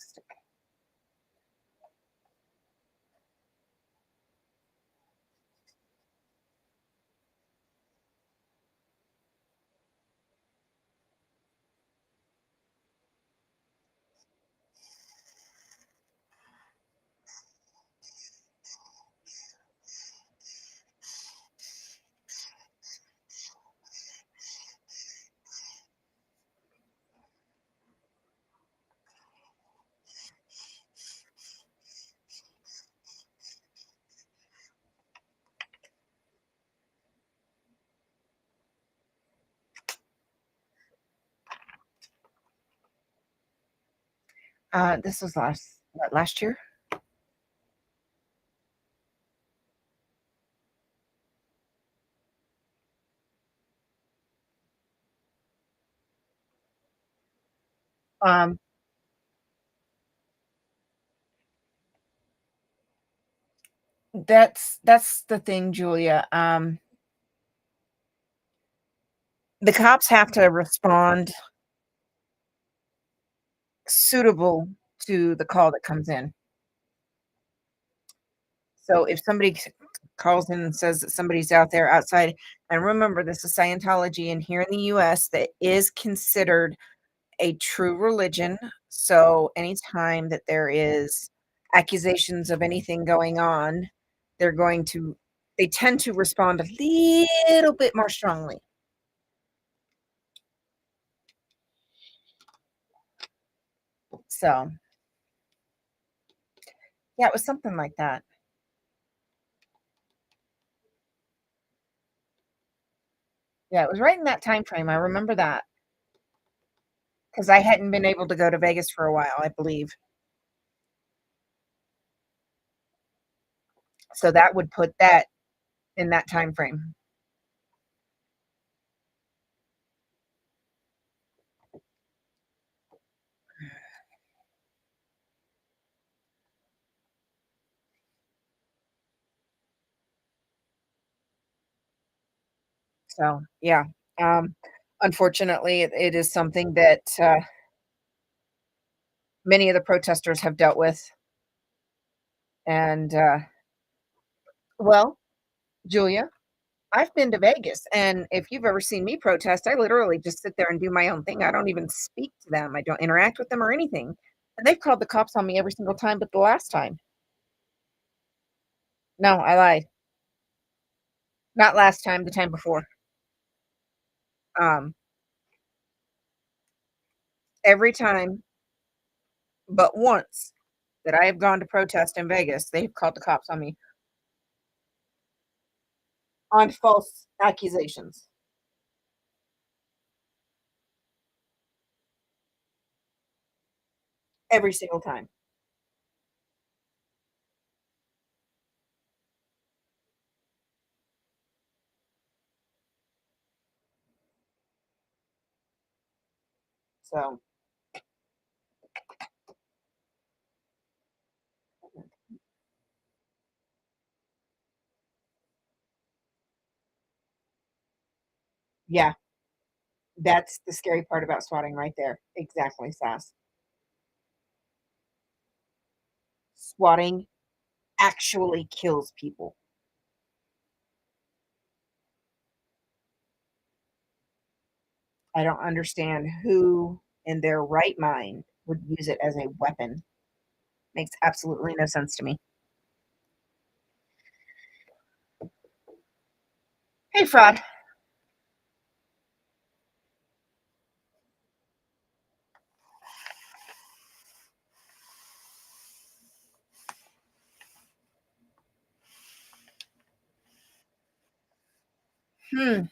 A: This was last year? Um, that's the thing, Julia. The cops have to respond suitable to the call that comes in. So if somebody calls in and says that somebody's out there outside, and remember, this is Scientology, and here in the US, that is considered a true religion. So anytime that there is accusations of anything going on, they're going to they tend to respond a little bit more strongly. So, yeah, it was something like that. Yeah, it was right in that time frame. I remember that because I hadn't been able to go to Vegas for a while, I believe. So that would put that in that time frame. So, yeah, um, unfortunately, it is something that, many of the protesters have dealt with, and, well, Julia, I've been to Vegas, and if you've ever seen me protest, I literally just sit there and do my own thing. I don't even speak to them. I don't interact with them or anything, and they've called the cops on me every single time but the last time. No, I lied. Not last time, the time before. Um, every time but once that I have gone to protest in Vegas, they've called the cops on me on false accusations every single time. So, yeah, that's the scary part about swatting right there. Exactly, Sass. Swatting actually kills people. I don't understand who in their right mind would use it as a weapon. Makes absolutely no sense to me. Hey, fraud. Hmm.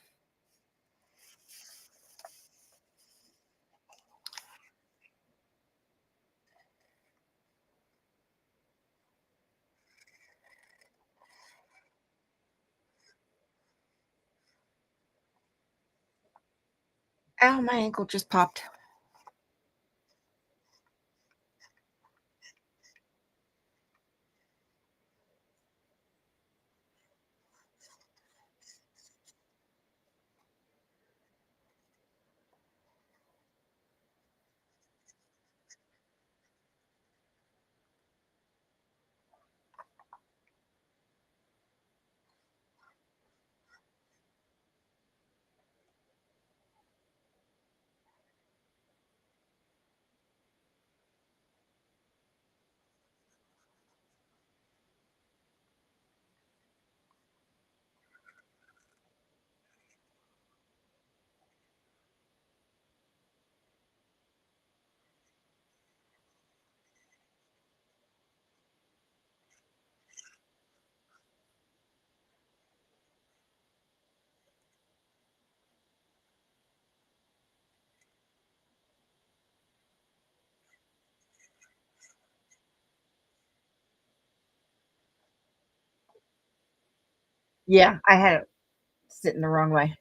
A: Ow, my ankle just popped. Yeah, I had it sitting the wrong way.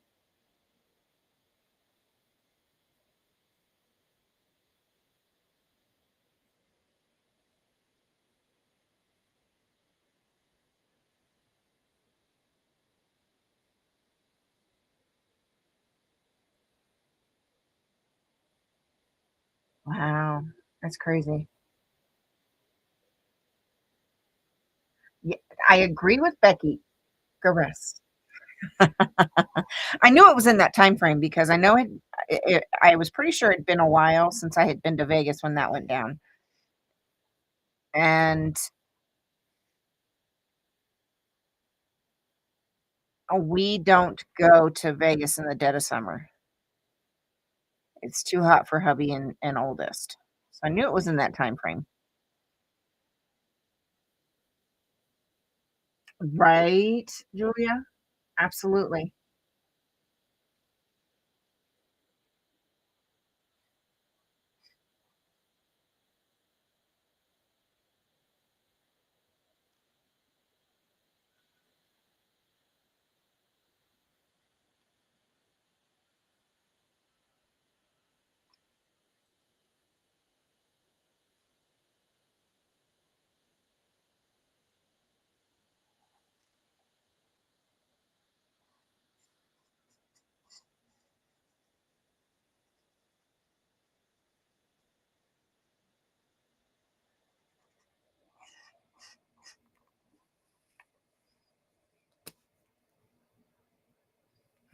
A: Wow, that's crazy. Yeah, I agree with Becky. Go rest. I knew it was in that time frame because I know I was pretty sure it'd been a while since I had been to Vegas when that went down, and, we don't go to Vegas in the dead of summer. It's too hot for hubby and oldest. So I knew it was in that time frame. Right, Julia? Absolutely.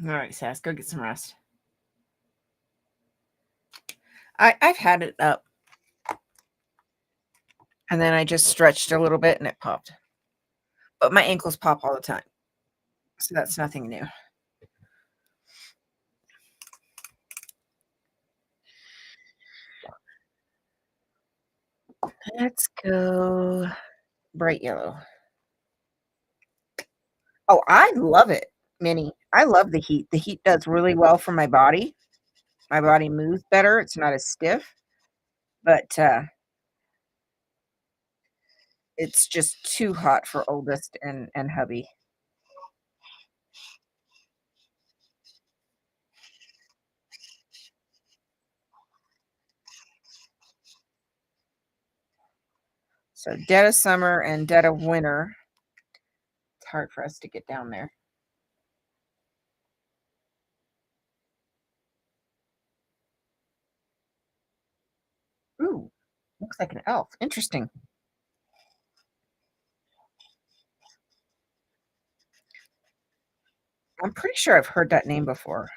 A: Alright, Sass, go get some rest. I've had it up, and then I just stretched a little bit and it popped. But my ankles pop all the time, so that's nothing new. Let's go bright yellow. Oh, I love it, Minnie. I love the heat. The heat does really well for my body. My body moves better, it's not as stiff, but, it's just too hot for oldest and hubby. So, dead of summer and dead of winter, it's hard for us to get down there. Ooh, looks like an elf. Interesting. I'm pretty sure I've heard that name before.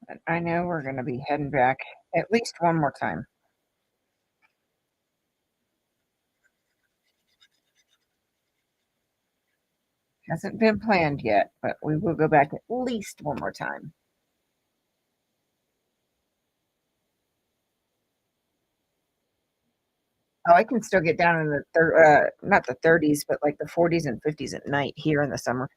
A: But I know we're gonna be heading back at least one more time. Hasn't been planned yet, but we will go back at least one more time. Oh, I can still get down in the not the 30s, but like the 40s and 50s at night here in the summer.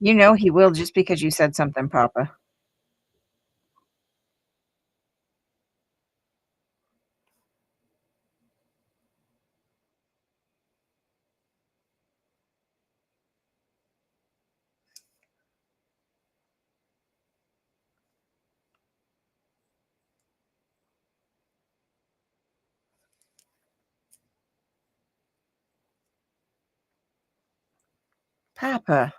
A: You know he will just because you said something, Papa. Papa.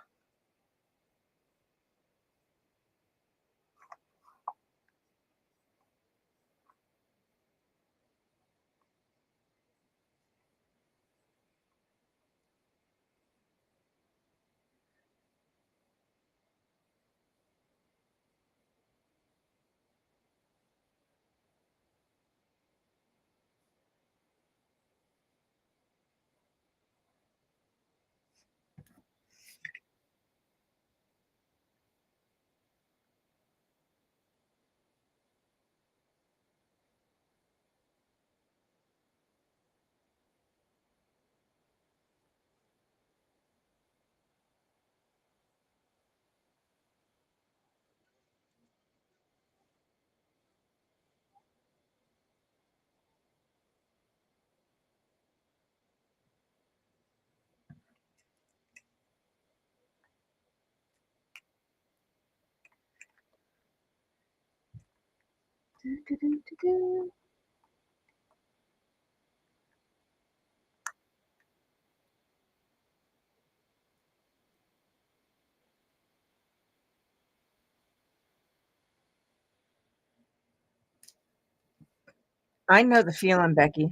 A: I know the feeling, Becky.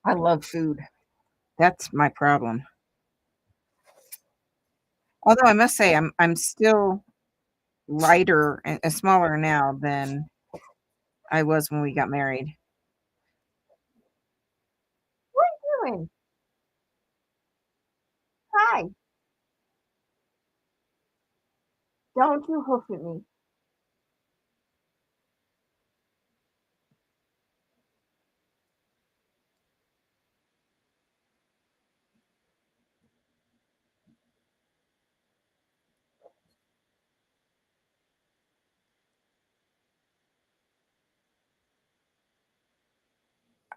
A: I love food. That's my problem. Although I must say I'm still lighter and smaller now than I was when we got married. What are you doing? Hi. Don't you hoof at me.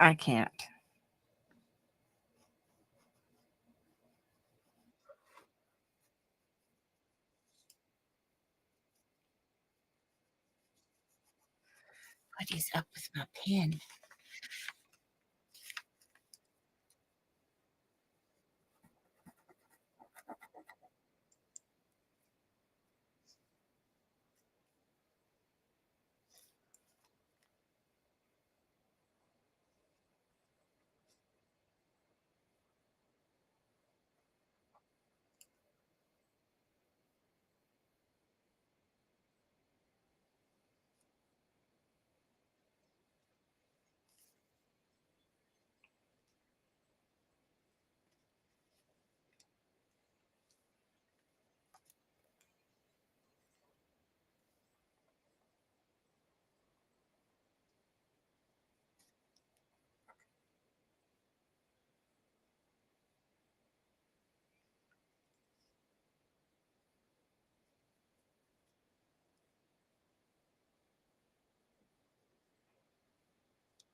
A: I can't. What is up with my pen?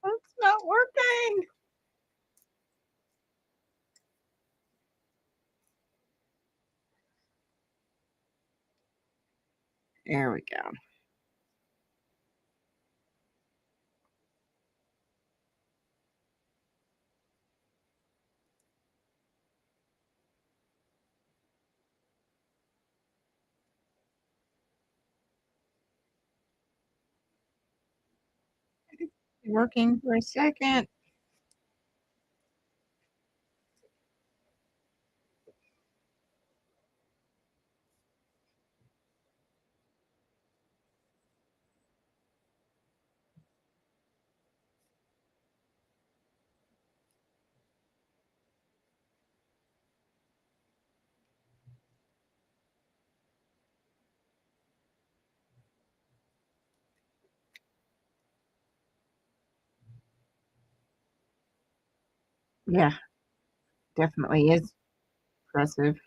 A: It's not working. There we go. Working for a second. Yeah, definitely is impressive.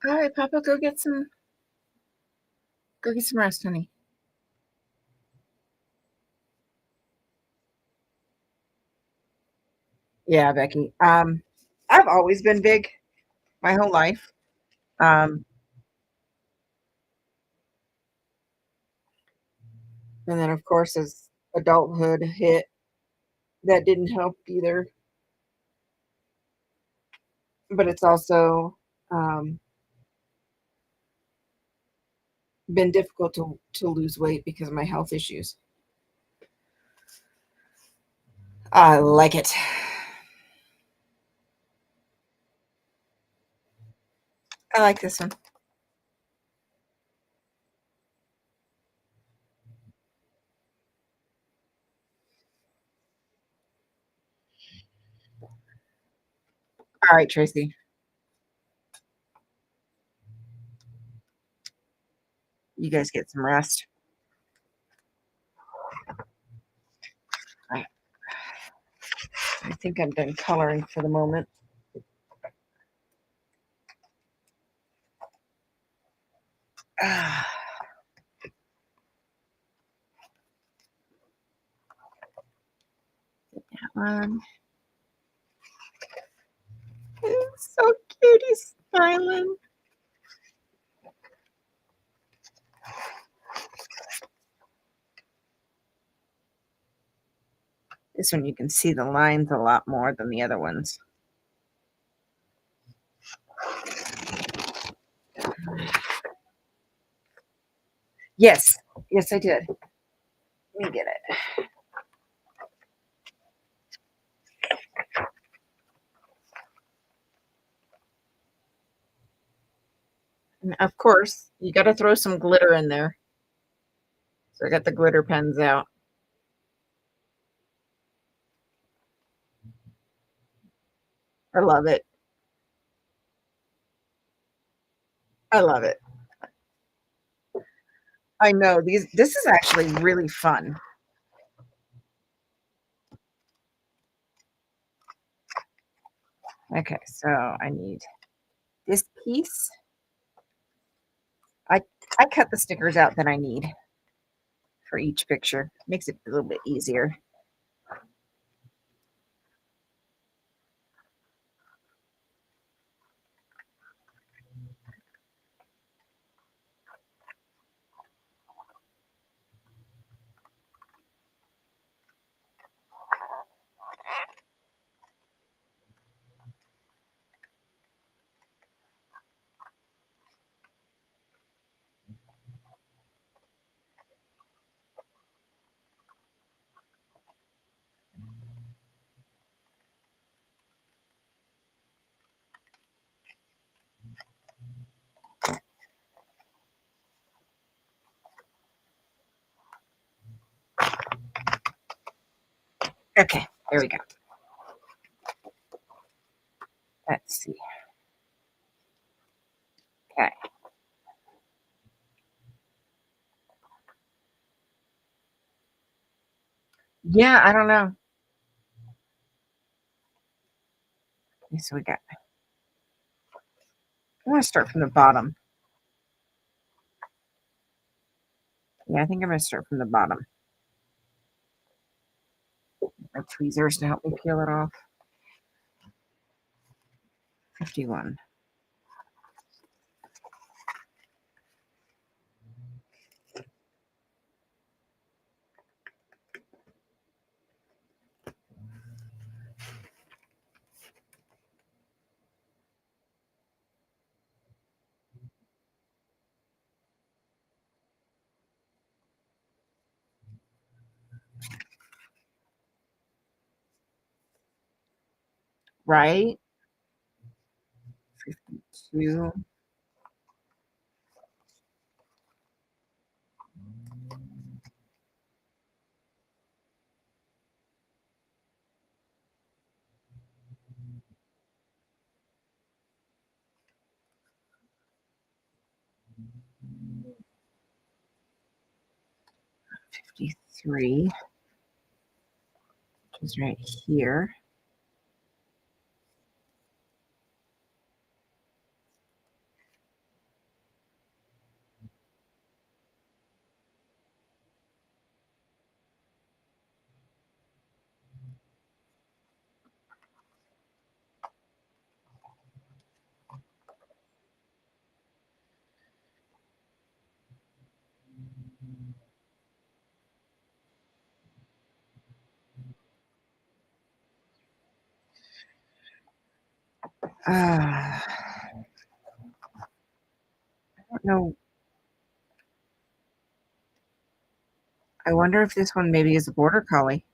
A: All right, Papa, go get some rest, honey. Yeah, Becky. I've always been big my whole life. Um, and then of course as adulthood hit, that didn't help either. But it's also been difficult to lose weight because of my health issues. I like it. I like this one. All right, Tracy. You guys get some rest. I, I think I'm done coloring for the moment. Ah, um, it's so cute. He's smiling. This one you can see the lines a lot more than the other ones. Yes, yes, I did. Let me get it. And of course, you got to throw some glitter in there. So I got the glitter pens out. I love it. I love it. I know these. This is actually really fun. Okay, so I need this piece. I I cut the stickers out that I need for each picture. Makes it a little bit easier. Okay, there we go. Let's see. Okay. Yeah, I don't know. Okay, so we got. I want to start from the bottom. Yeah, I think I'm going to start from the bottom. My tweezers to help me peel it off. 51. Right? 52, 53, which is right here. I don't know. I wonder if this one maybe is a border collie.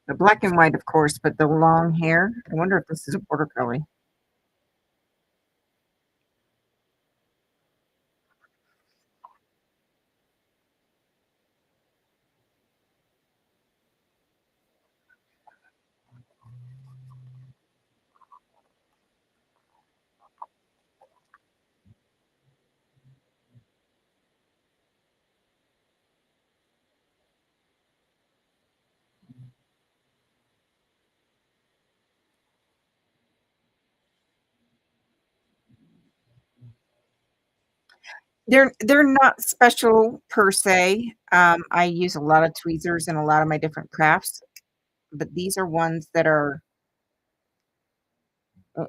A: The black and white, of course, but the long hair. I wonder if this is a border collie. They're not special per se. I use a lot of tweezers in a lot of my different crafts, but these are ones that are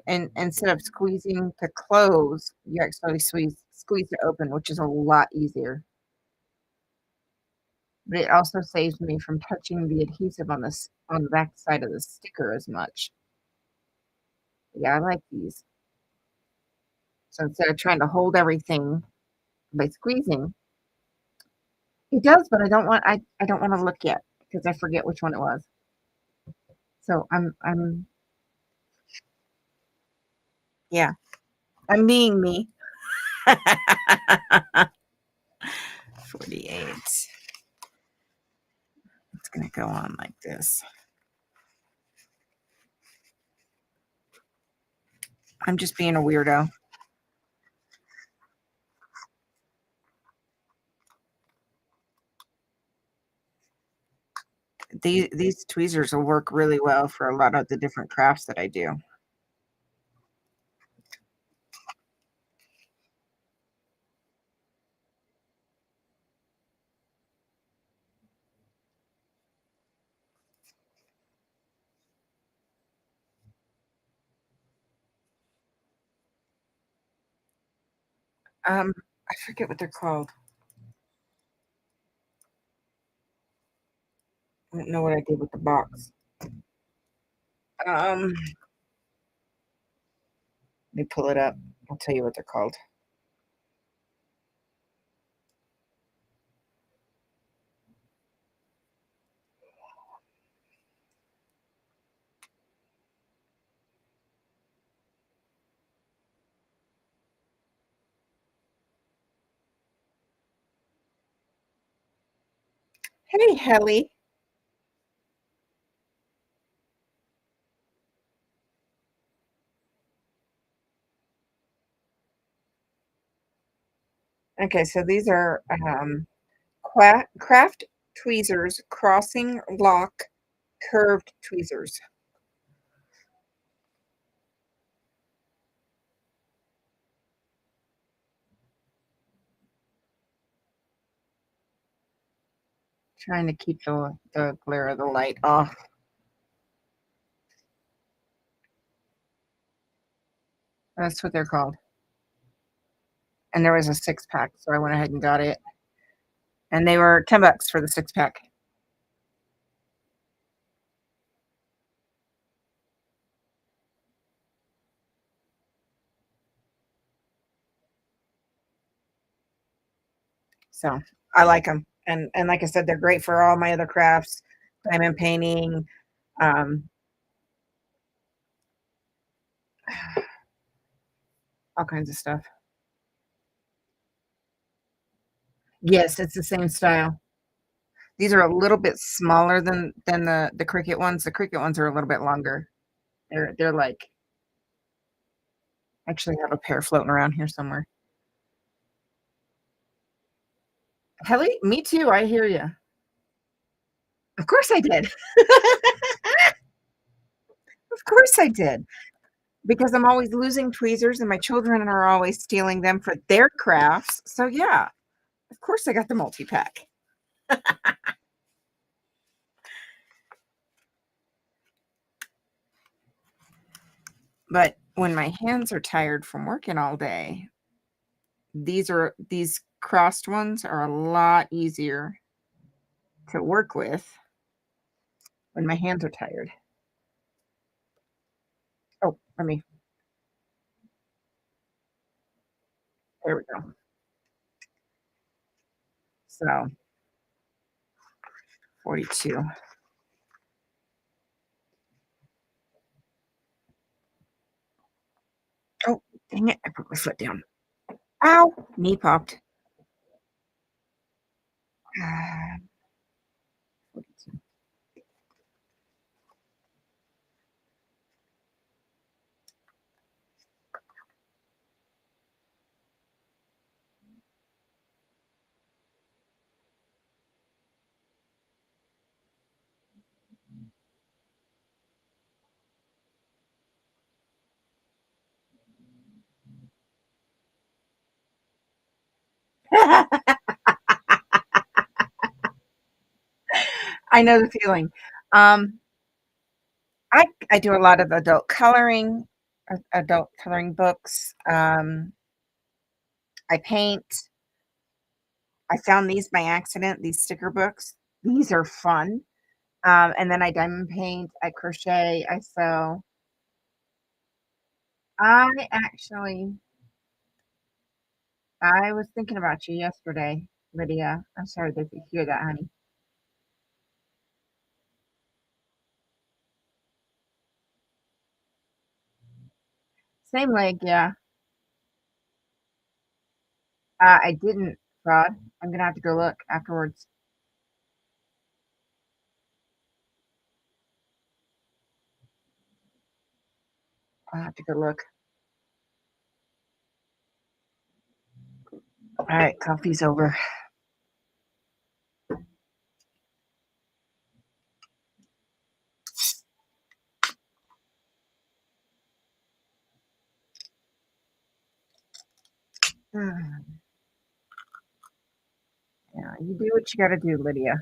A: and instead of squeezing to close, you actually squeeze to open, which is a lot easier. But it also saves me from touching the adhesive on the back side of the sticker as much. Yeah, I like these. So instead of trying to hold everything by squeezing, it does, but I don't wanna look yet because I forget which one it was. So I'm yeah, I'm being me. 48. It's gonna go on like this. I'm just being a weirdo. These tweezers will work really well for a lot of the different crafts that I do. Um, I forget what they're called. I don't know what I did with the box. Let me pull it up. I'll tell you what they're called. Hey, Helly. Okay, so these are craft tweezers, crossing lock curved tweezers. Trying to keep the glare of the light off. That's what they're called. And there was a six pack, so I went ahead and got it. And they were $10 for the six pack. So, I like them, and like I said, they're great for all my other crafts, diamond painting, um, all kinds of stuff. Yes, it's the same style. These are a little bit smaller than the Cricut ones. The Cricut ones are a little bit longer. They're like I actually have a pair floating around here somewhere. Helly me too, I hear you. Of course I did. Of course I did, because I'm always losing tweezers and my children are always stealing them for their crafts, so yeah, of course I got the multi-pack. But when my hands are tired from working all day, these crossed ones are a lot easier to work with when my hands are tired. Oh, let me there we go. So, 42. Oh, dang it, I put my foot down. Ow! Knee popped. Ah, 42. I know the feeling. Um, I do a lot of adult coloring books. I paint. I found these by accident, these sticker books. These are fun. And then I diamond paint, I crochet, I sew. I actually I was thinking about you yesterday, Lydia. I'm sorry that you hear that, honey. Same leg, yeah. I didn't, Rod. I'm gonna have to go look afterwards. I'll have to go look. All right, coffee's over. Mm, yeah, you do what you gotta do, Lydia.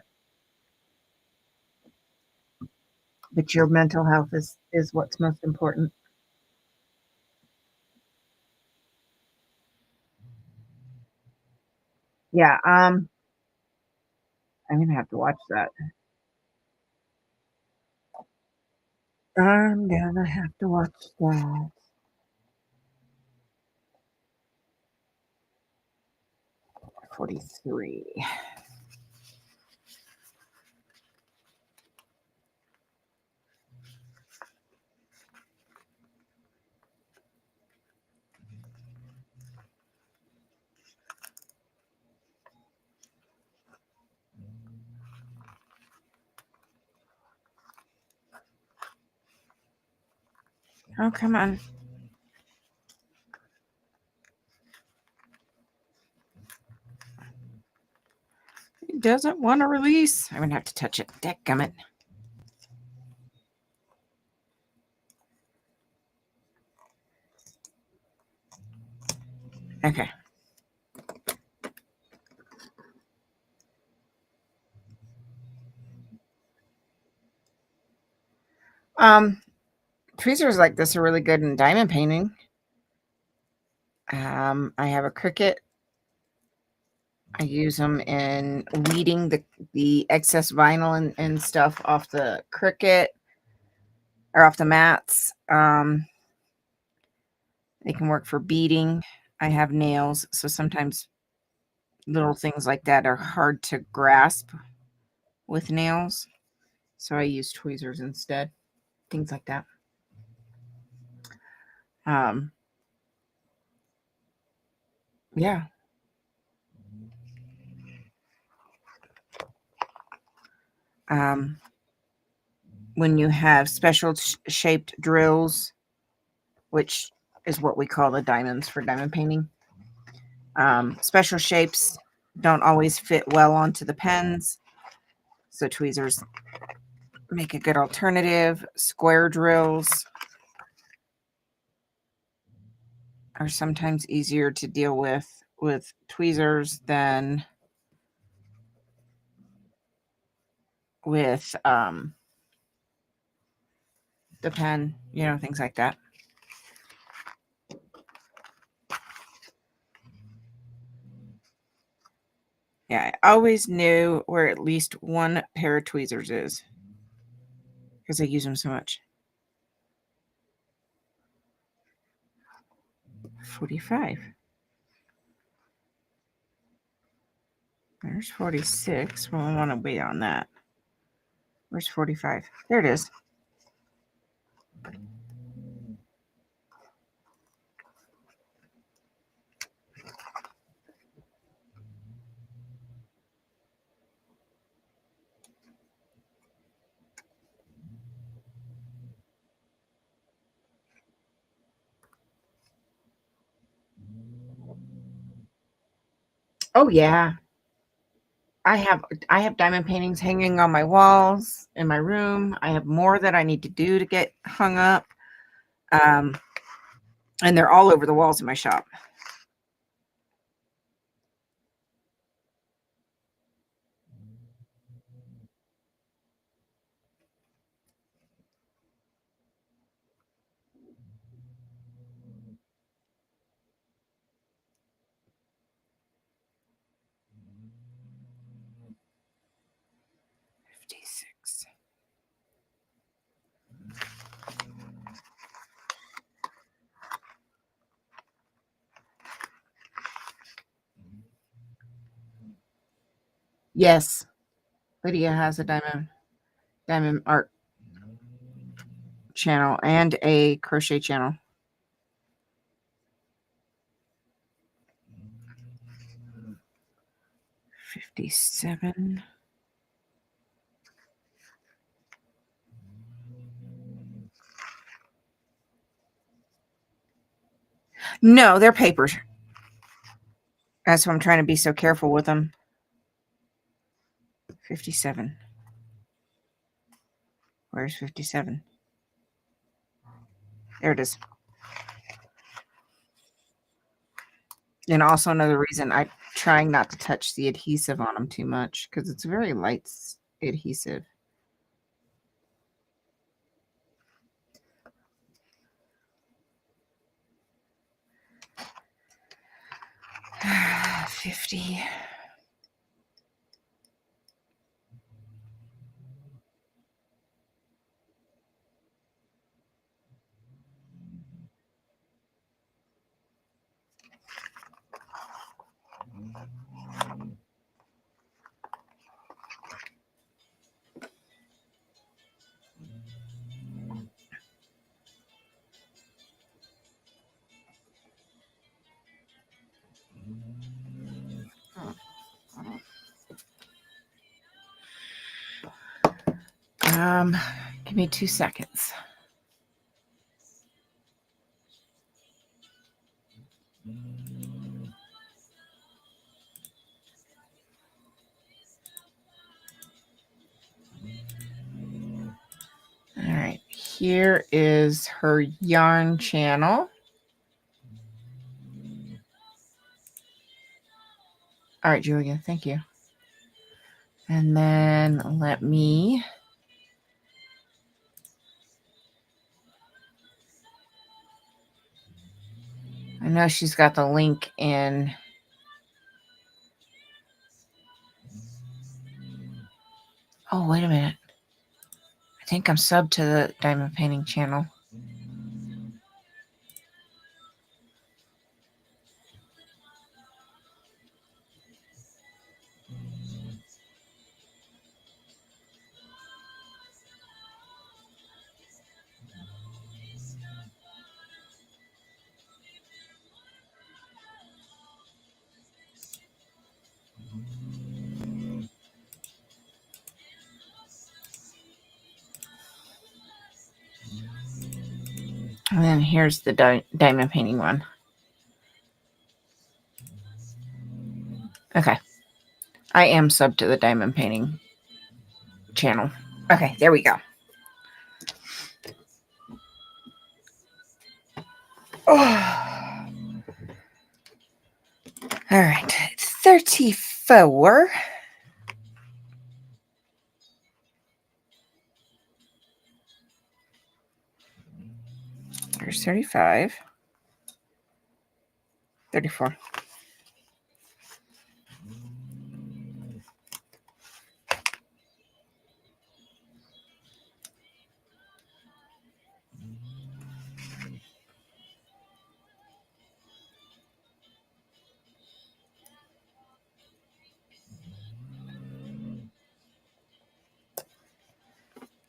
A: But your mental health is what's most important. Yeah, I'm gonna have to watch that. I'm gonna have to watch that. 43. Oh, come on. It doesn't want to release. I'm gonna have to touch it. Dadgummit. Okay. Um, tweezers like this are really good in diamond painting. I have a Cricut. I use them in weeding the excess vinyl and stuff off the Cricut or off the mats. They can work for beading. I have nails, so sometimes little things like that are hard to grasp with nails. So I use tweezers instead. Things like that. Yeah. When you have special shaped drills, which is what we call the diamonds for diamond painting. Special shapes don't always fit well onto the pens, so tweezers make a good alternative. Square drills are sometimes easier to deal with tweezers than with the pen, things like that. Yeah, I always knew where at least one pair of tweezers is because I use them so much. 45. There's 46. Well, I want to wait on that. Where's 45? There it is. Oh yeah. I have diamond paintings hanging on my walls in my room. I have more that I need to do to get hung up. And they're all over the walls in my shop. Yes. Lydia has a diamond art channel and a crochet channel. $57. No, they're papers. That's why I'm trying to be so careful with them. 57. Where's 57? There it is. And also another reason I'm trying not to touch the adhesive on them too much because it's very light adhesive. $50. Give me 2 seconds. All right, here is her yarn channel. All right, Julia, thank you. And then let me... I know she's got the link in. Oh, wait a minute. I think I'm subbed to the diamond painting channel. And then here's the diamond painting one. Okay. I am subbed to the diamond painting channel. Okay, there we go. Oh. All right, 34. There's 35. 34.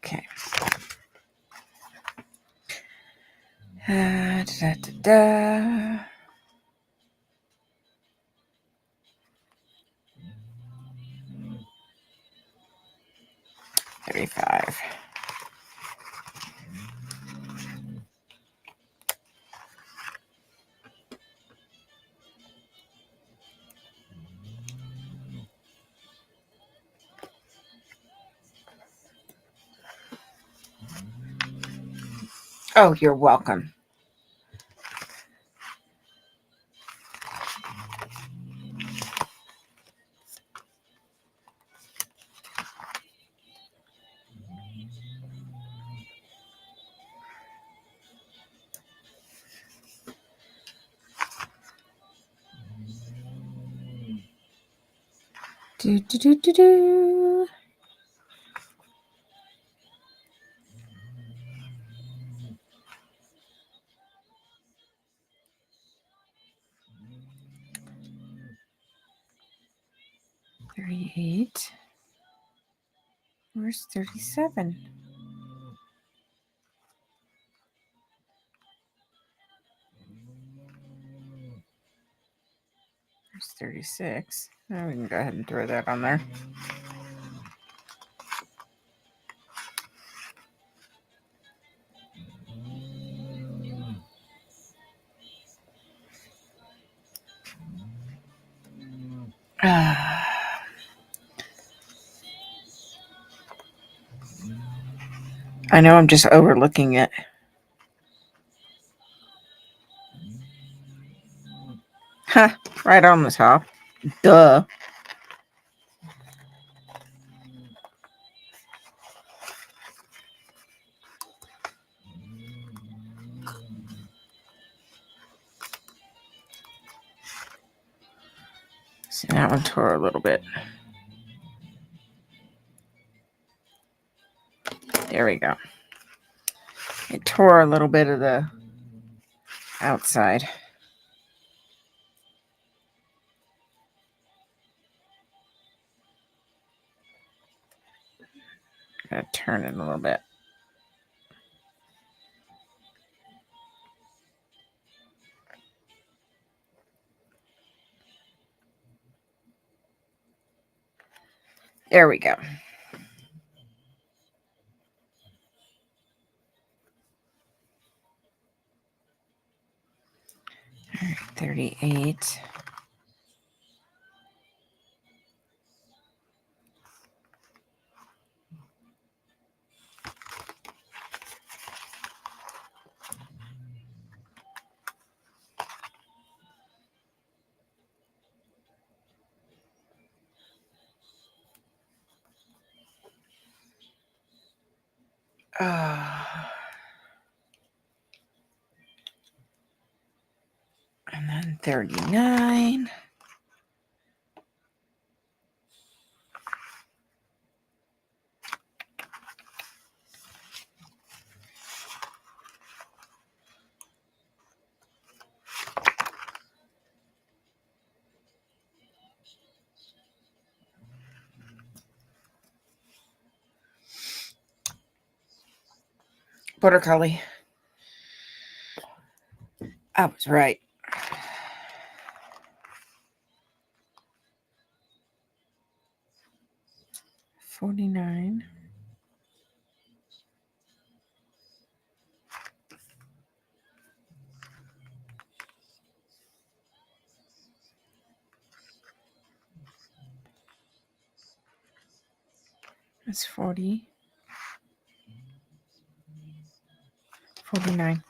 A: Okay. Da, da, da, da. $35. Oh, you're welcome. Do, do, do, do, do. $38. Where's 37? There's 36. Oh, we can go ahead and throw that on there. I know I'm just overlooking it. Huh, right on the top. Duh. See, that one tore a little bit. There we go. It tore a little bit of the outside. Gotta turn it a little bit. There we go. All right, 38. And then 39. Border Collie. I was right. $49. That's 40. 49.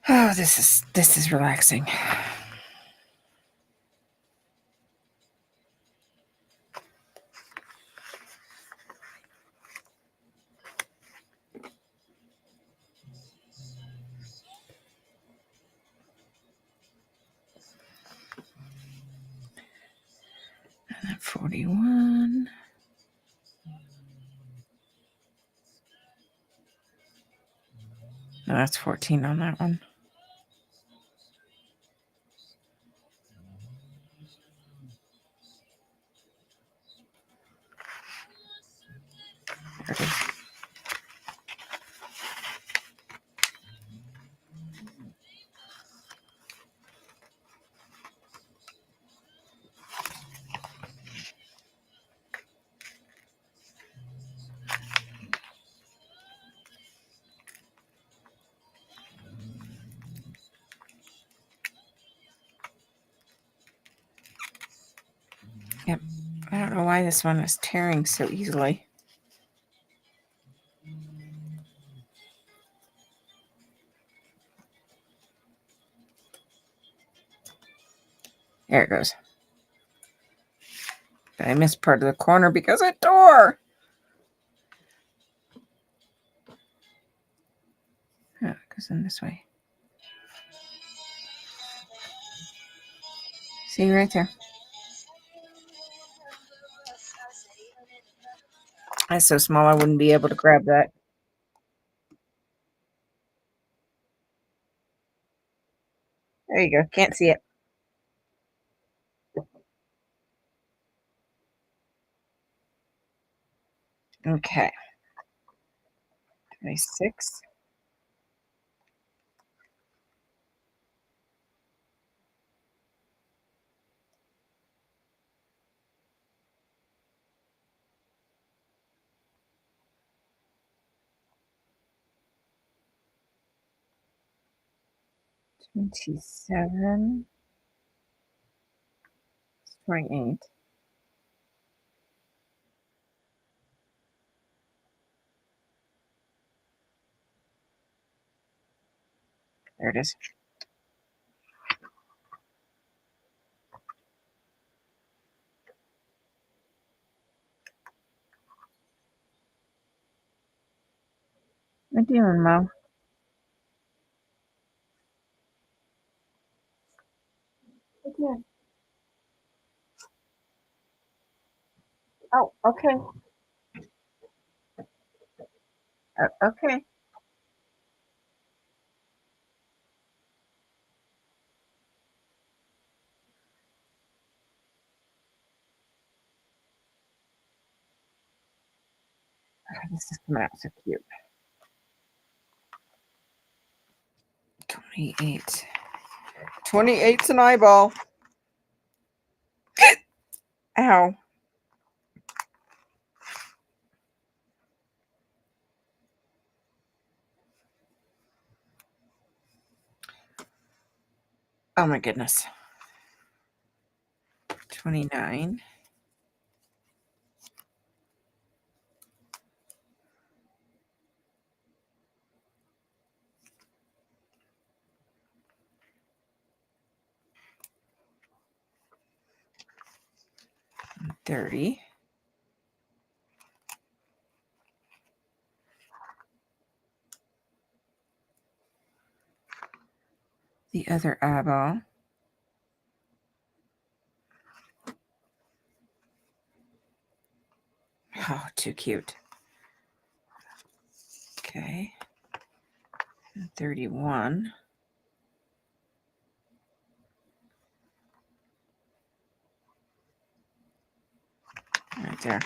A: Oh, this is relaxing. And 41. No, that's 14 on that one. There it is. Yep. I don't know why this one is tearing so easily. There it goes. But I missed part of the corner because it tore. Oh, it goes in this way. See right there. That's so small I wouldn't be able to grab that. There you go. Can't see it. Okay. 26. 27. 28. There it is. What are you doing, Mo? Okay. Oh, okay. Okay. This is coming out so cute. 28. 28's an eyeball. Ow. Oh my goodness. 29. 30. The other eyeball. Oh, too cute. Okay. 31. Right there.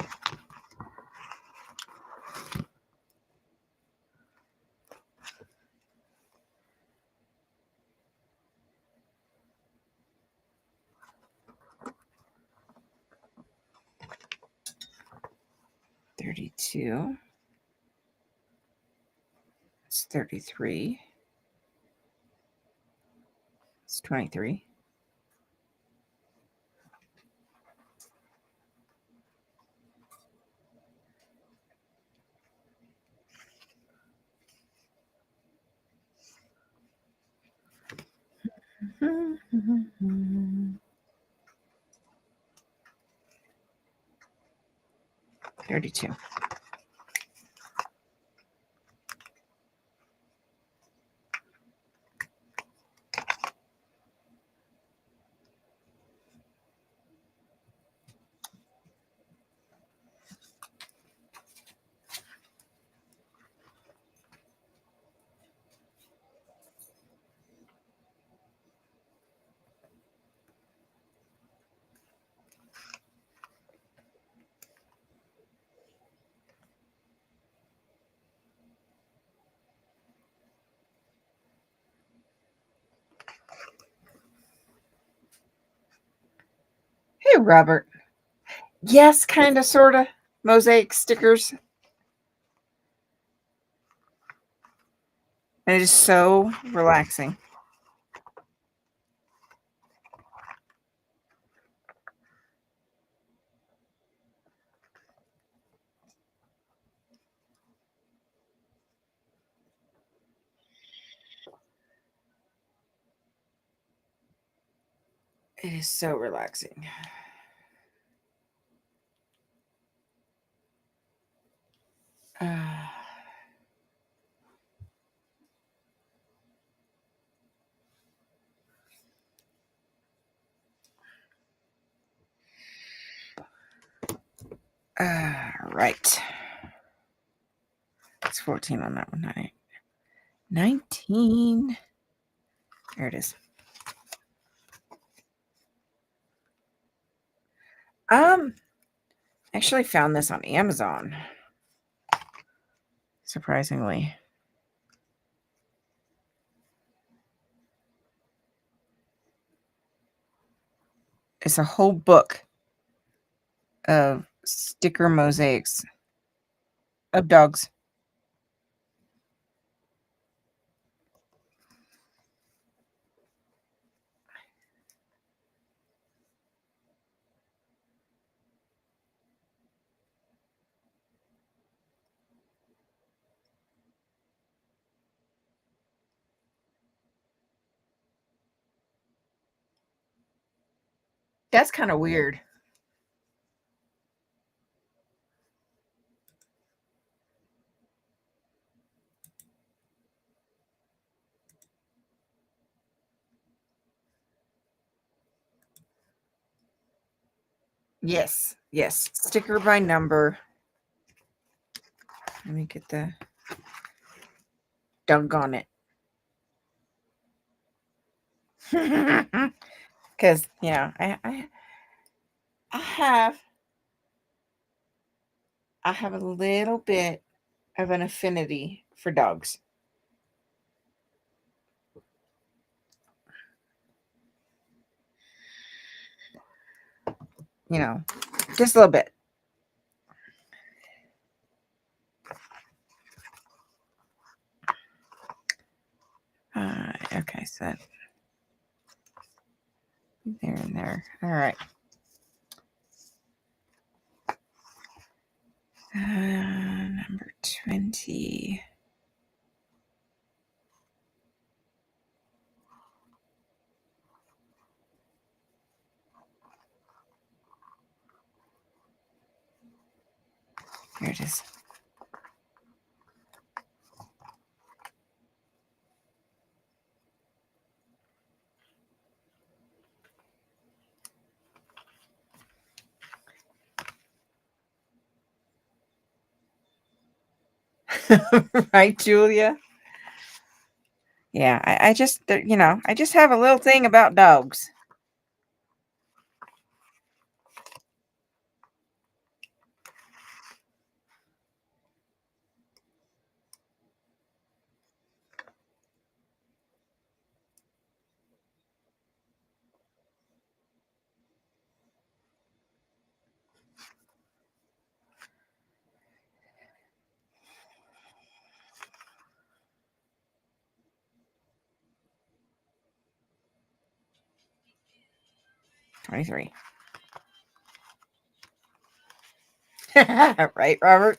A: 32. It's 33. It's 23. Mm-hmm. 32. Hey, Robert. Yes, kind of, sort of. Mosaic stickers. And it is so relaxing. It is so relaxing. Right. It's 14 on that one. 19. There it is. Actually found this on Amazon. Surprisingly. It's a whole book of sticker mosaics of dogs. That's kind of weird. Yes. Yes. Sticker by number. Let me get the doggone it. Because, I have a little bit of an affinity for dogs. Just a little bit. Okay, so there and there. All right. Number 20. Here it is. Right, Julia? Yeah, I just, I just have a little thing about dogs. 23. Right, Robert?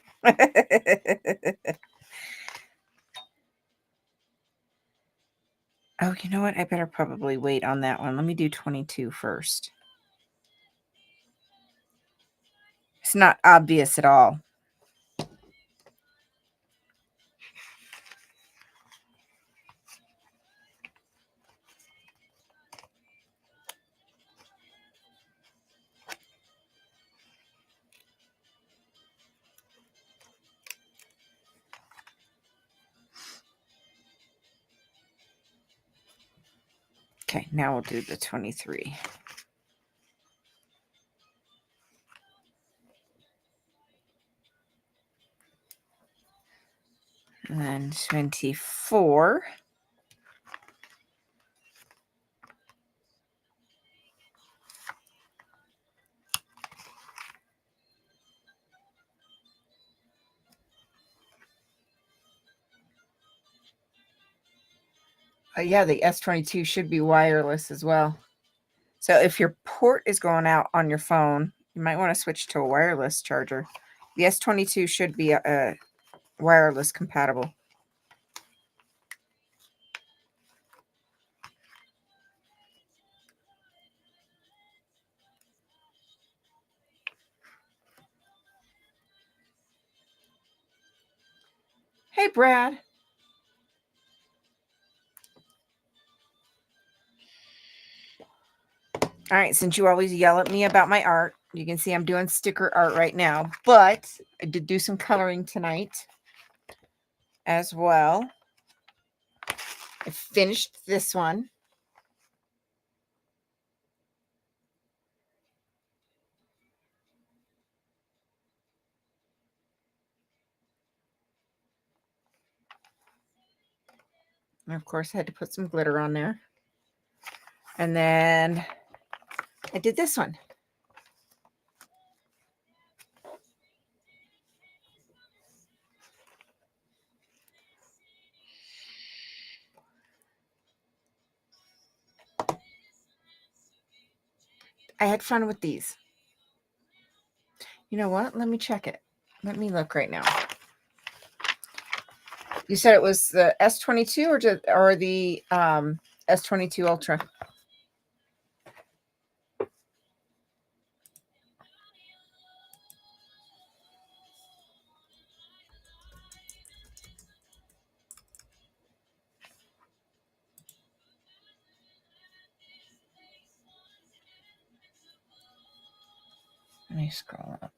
A: Oh, you know what? I better probably wait on that one. Let me do 22 first. It's not obvious at all. Okay, now we'll do the 23. And then 24. Yeah, the S22 should be wireless as well. So if your port is going out on your phone, you might want to switch to a wireless charger. The S22 should be a wireless compatible. Hey, Brad. All right, since you always yell at me about my art, you can see I'm doing sticker art right now, but I did do some coloring tonight as well. I finished this one. And of course, I had to put some glitter on there. And then I did this one. I had fun with these. You know what? Let me check it. Let me look right now. You said it was the S22 or the S22 Ultra? Let me scroll up.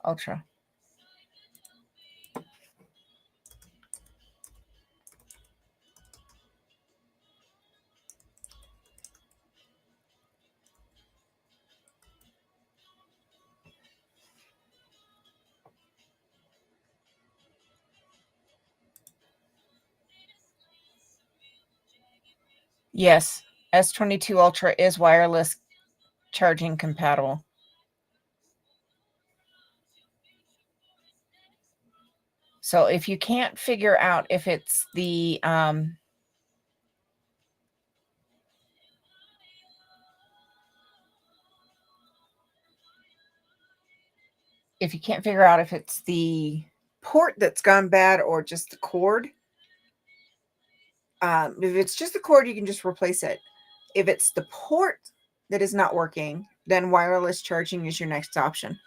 A: Ultra. Yes, S22 Ultra is wireless charging compatible. So if you can't figure out if it's the if you can't figure out if it's the port that's gone bad or just the cord, if it's just the cord, you can just replace it. If it's the port that is not working, then wireless charging is your next option.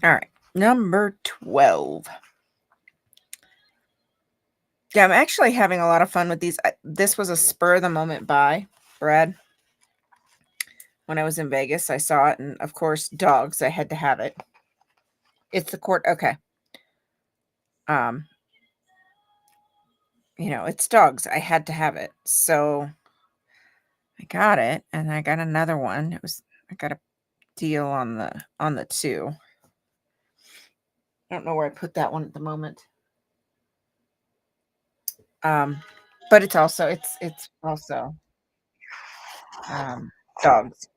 A: All right, number 12. Yeah, I'm actually having a lot of fun with these. This was a spur of the moment buy, Brad. When I was in Vegas, I saw it, and of course, dogs. I had to have it. It's the cord. Okay. It's dogs. I had to have it. So I got it, and I got another one. I got a deal on the two. I don't know where I put that one at the moment. But it's also um, dogs.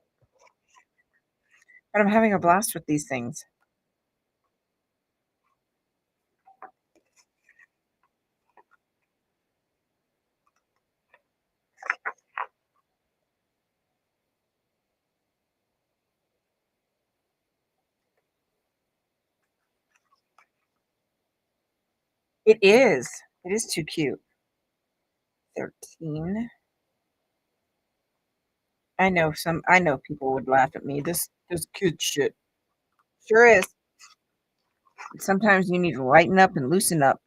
A: But I'm having a blast with these things. It is. It is too cute. 13. I know people would laugh at me. This cute shit. Sure is. Sometimes you need to lighten up and loosen up.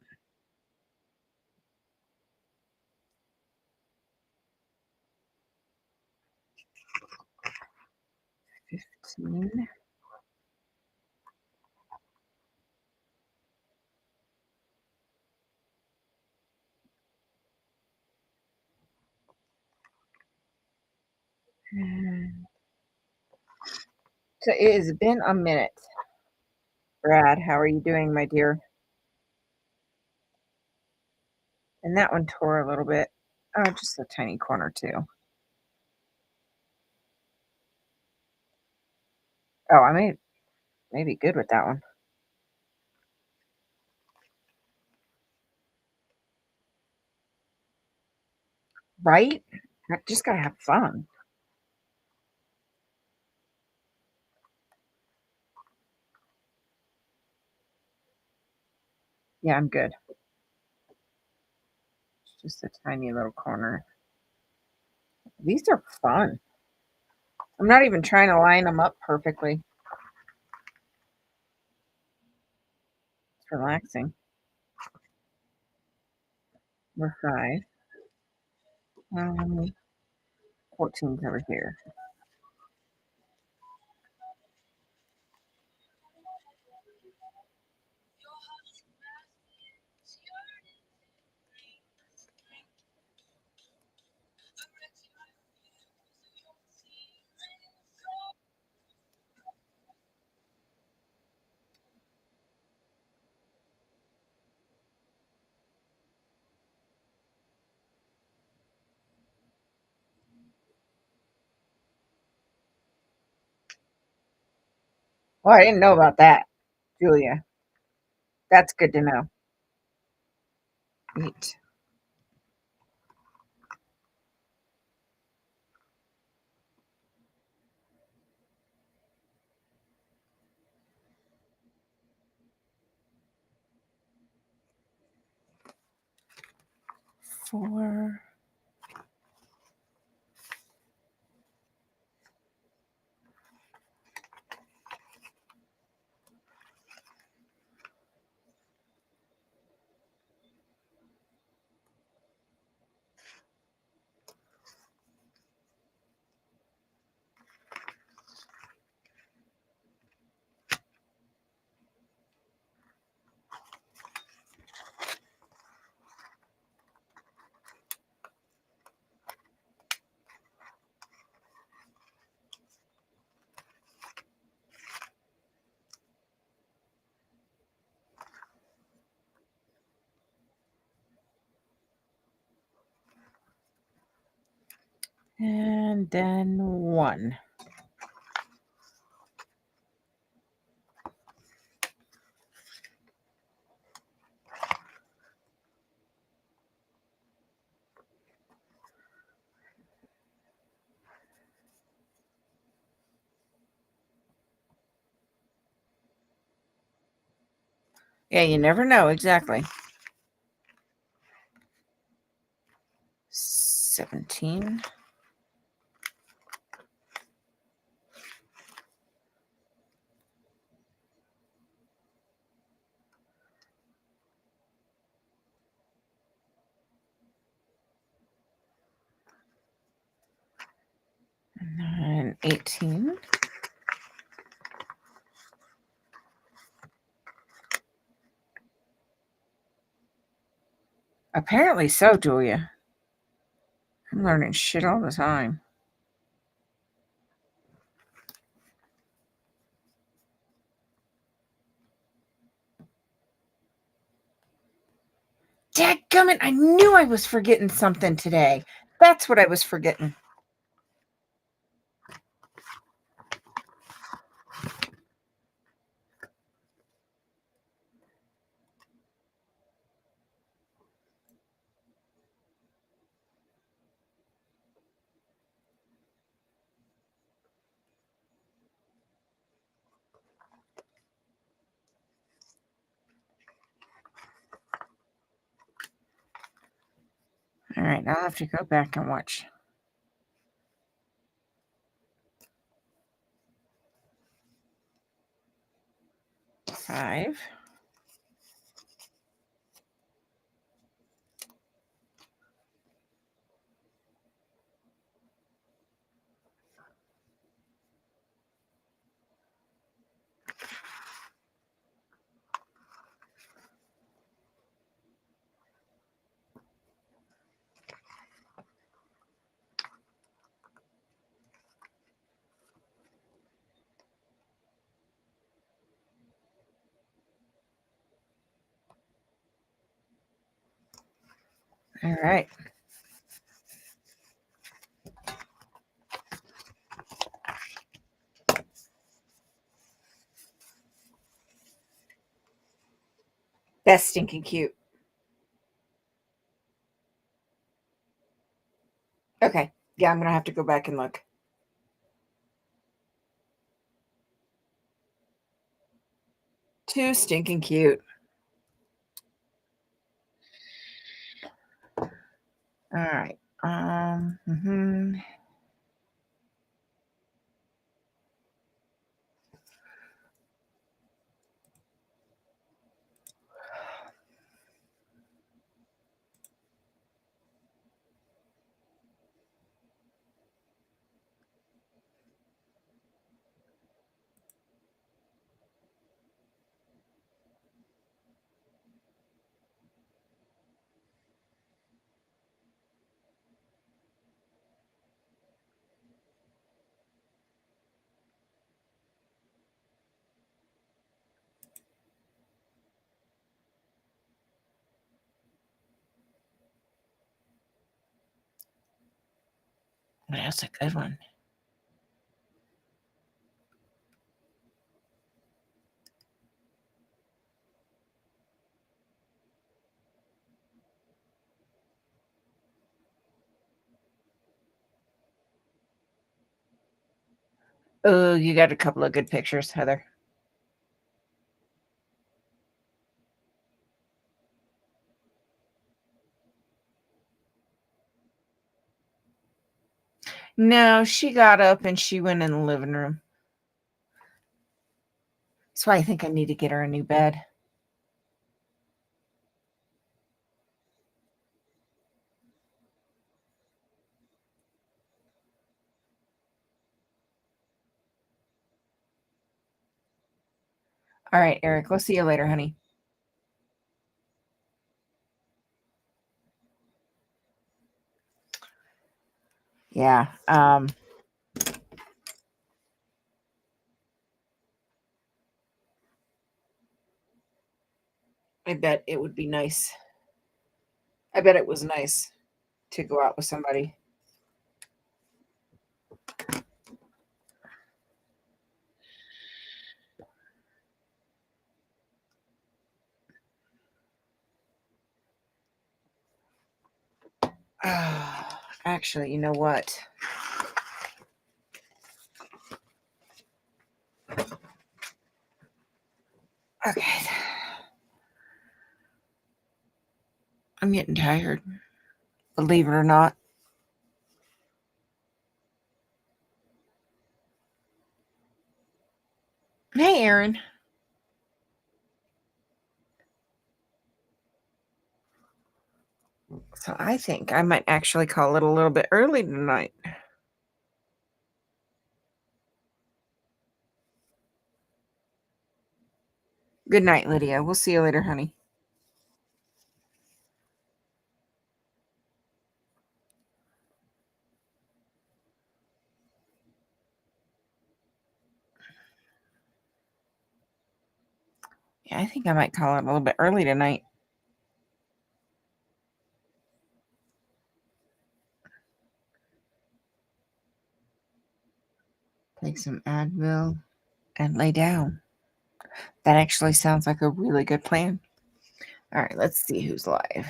A: 15. Mm. So it has been a minute. Brad, how are you doing, my dear? And that one tore a little bit. Oh, just a tiny corner too. Oh, I may be good with that one. Right? I just gotta have fun. Yeah, I'm good. It's just a tiny little corner. These are fun. I'm not even trying to line them up perfectly. It's relaxing. We're 5. 14's over here. Oh, I didn't know about that, Julia. That's good to know. 8. 4. And then 1. Yeah, you never know exactly. 17. 9. 18. Apparently so, Julia. I'm learning shit all the time. Dadgummit, I knew I was forgetting something today. That's what I was forgetting. All right, I'll have to go back and watch. Five. All right. That's stinking cute. Okay. Yeah, I'm going to have to go back and look. Too stinking cute. All right. Mhm. That's a good one. Oh, you got a couple of good pictures, Heather. No, she got up and she went in the living room. That's why I think I need to get her a new bed. All right, Eric, we'll see you later, honey. Yeah. I bet it would be nice. I bet it was nice to go out with somebody. Actually, you know what? Okay. I'm getting tired. Believe it or not. Hey, Aaron. So I think I might actually call it a little bit early tonight. Good night, Lydia. We'll see you later, honey. Yeah, I think I might call it a little bit early tonight. Take some Advil and lay down. That actually sounds like a really good plan. All right, let's see who's live.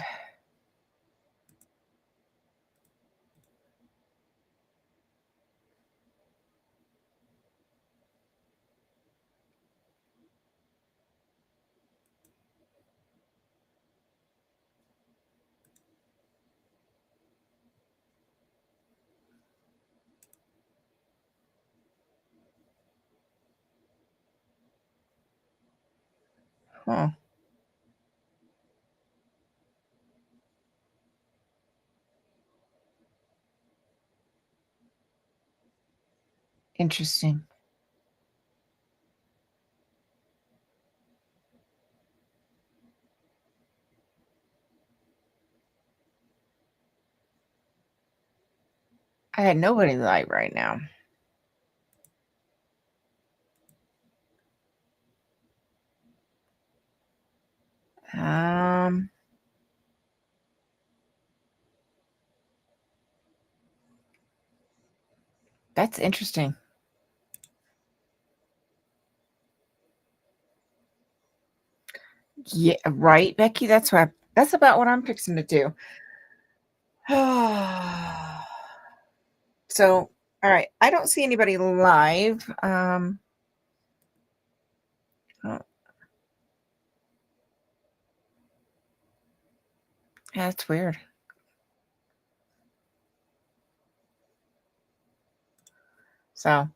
A: Huh. Interesting. I had nobody live right now. Um, that's interesting. Yeah, right, Becky. That's about what I'm fixing to do. So, all right. I don't see anybody live. Oh, yeah, that's weird. So,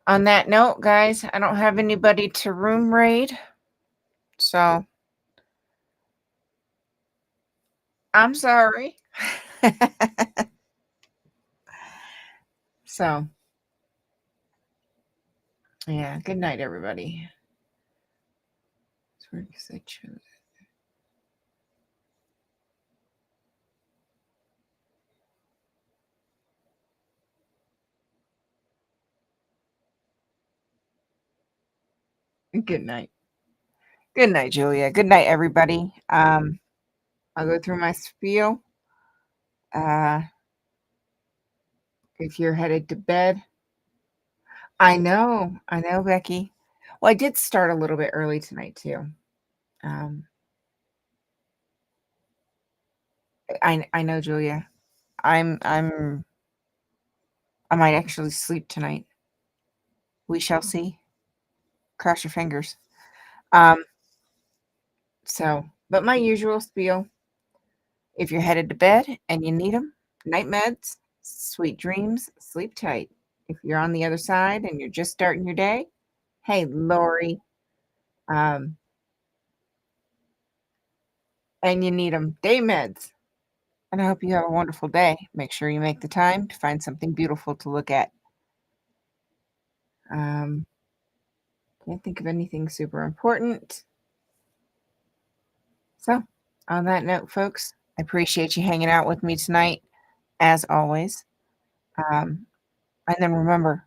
A: on that note, guys, I don't have anybody to room raid. So, I'm sorry. So, yeah, good night, everybody. It's weird 'cause I chose. Good night. Good night, Julia. Good night, everybody. I'll go through my spiel. Uh, if you're headed to bed, I know, Becky. Well, I did start a little bit early tonight too. Um, I know, Julia. I'm I might actually sleep tonight. We shall see. Cross your fingers. Um, but my usual spiel. If you're headed to bed and you need them, night meds, sweet dreams, sleep tight. If you're on the other side and you're just starting your day, hey, Lori, um, and you need them, day meds. And I hope you have a wonderful day. Make sure you make the time to find something beautiful to look at. Um, can't think of anything super important. So, on that note, folks, I appreciate you hanging out with me tonight, as always. Um, and then remember,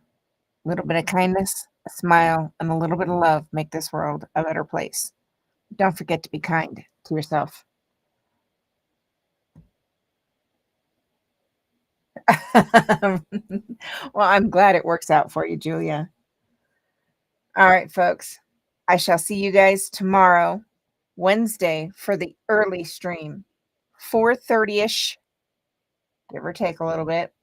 A: a little bit of kindness, a smile, and a little bit of love make this world a better place. Don't forget to be kind to yourself. Well, I'm glad it works out for you, Julia. All right, folks. I shall see you guys tomorrow, Wednesday, for the early stream, 4:30ish, give or take a little bit.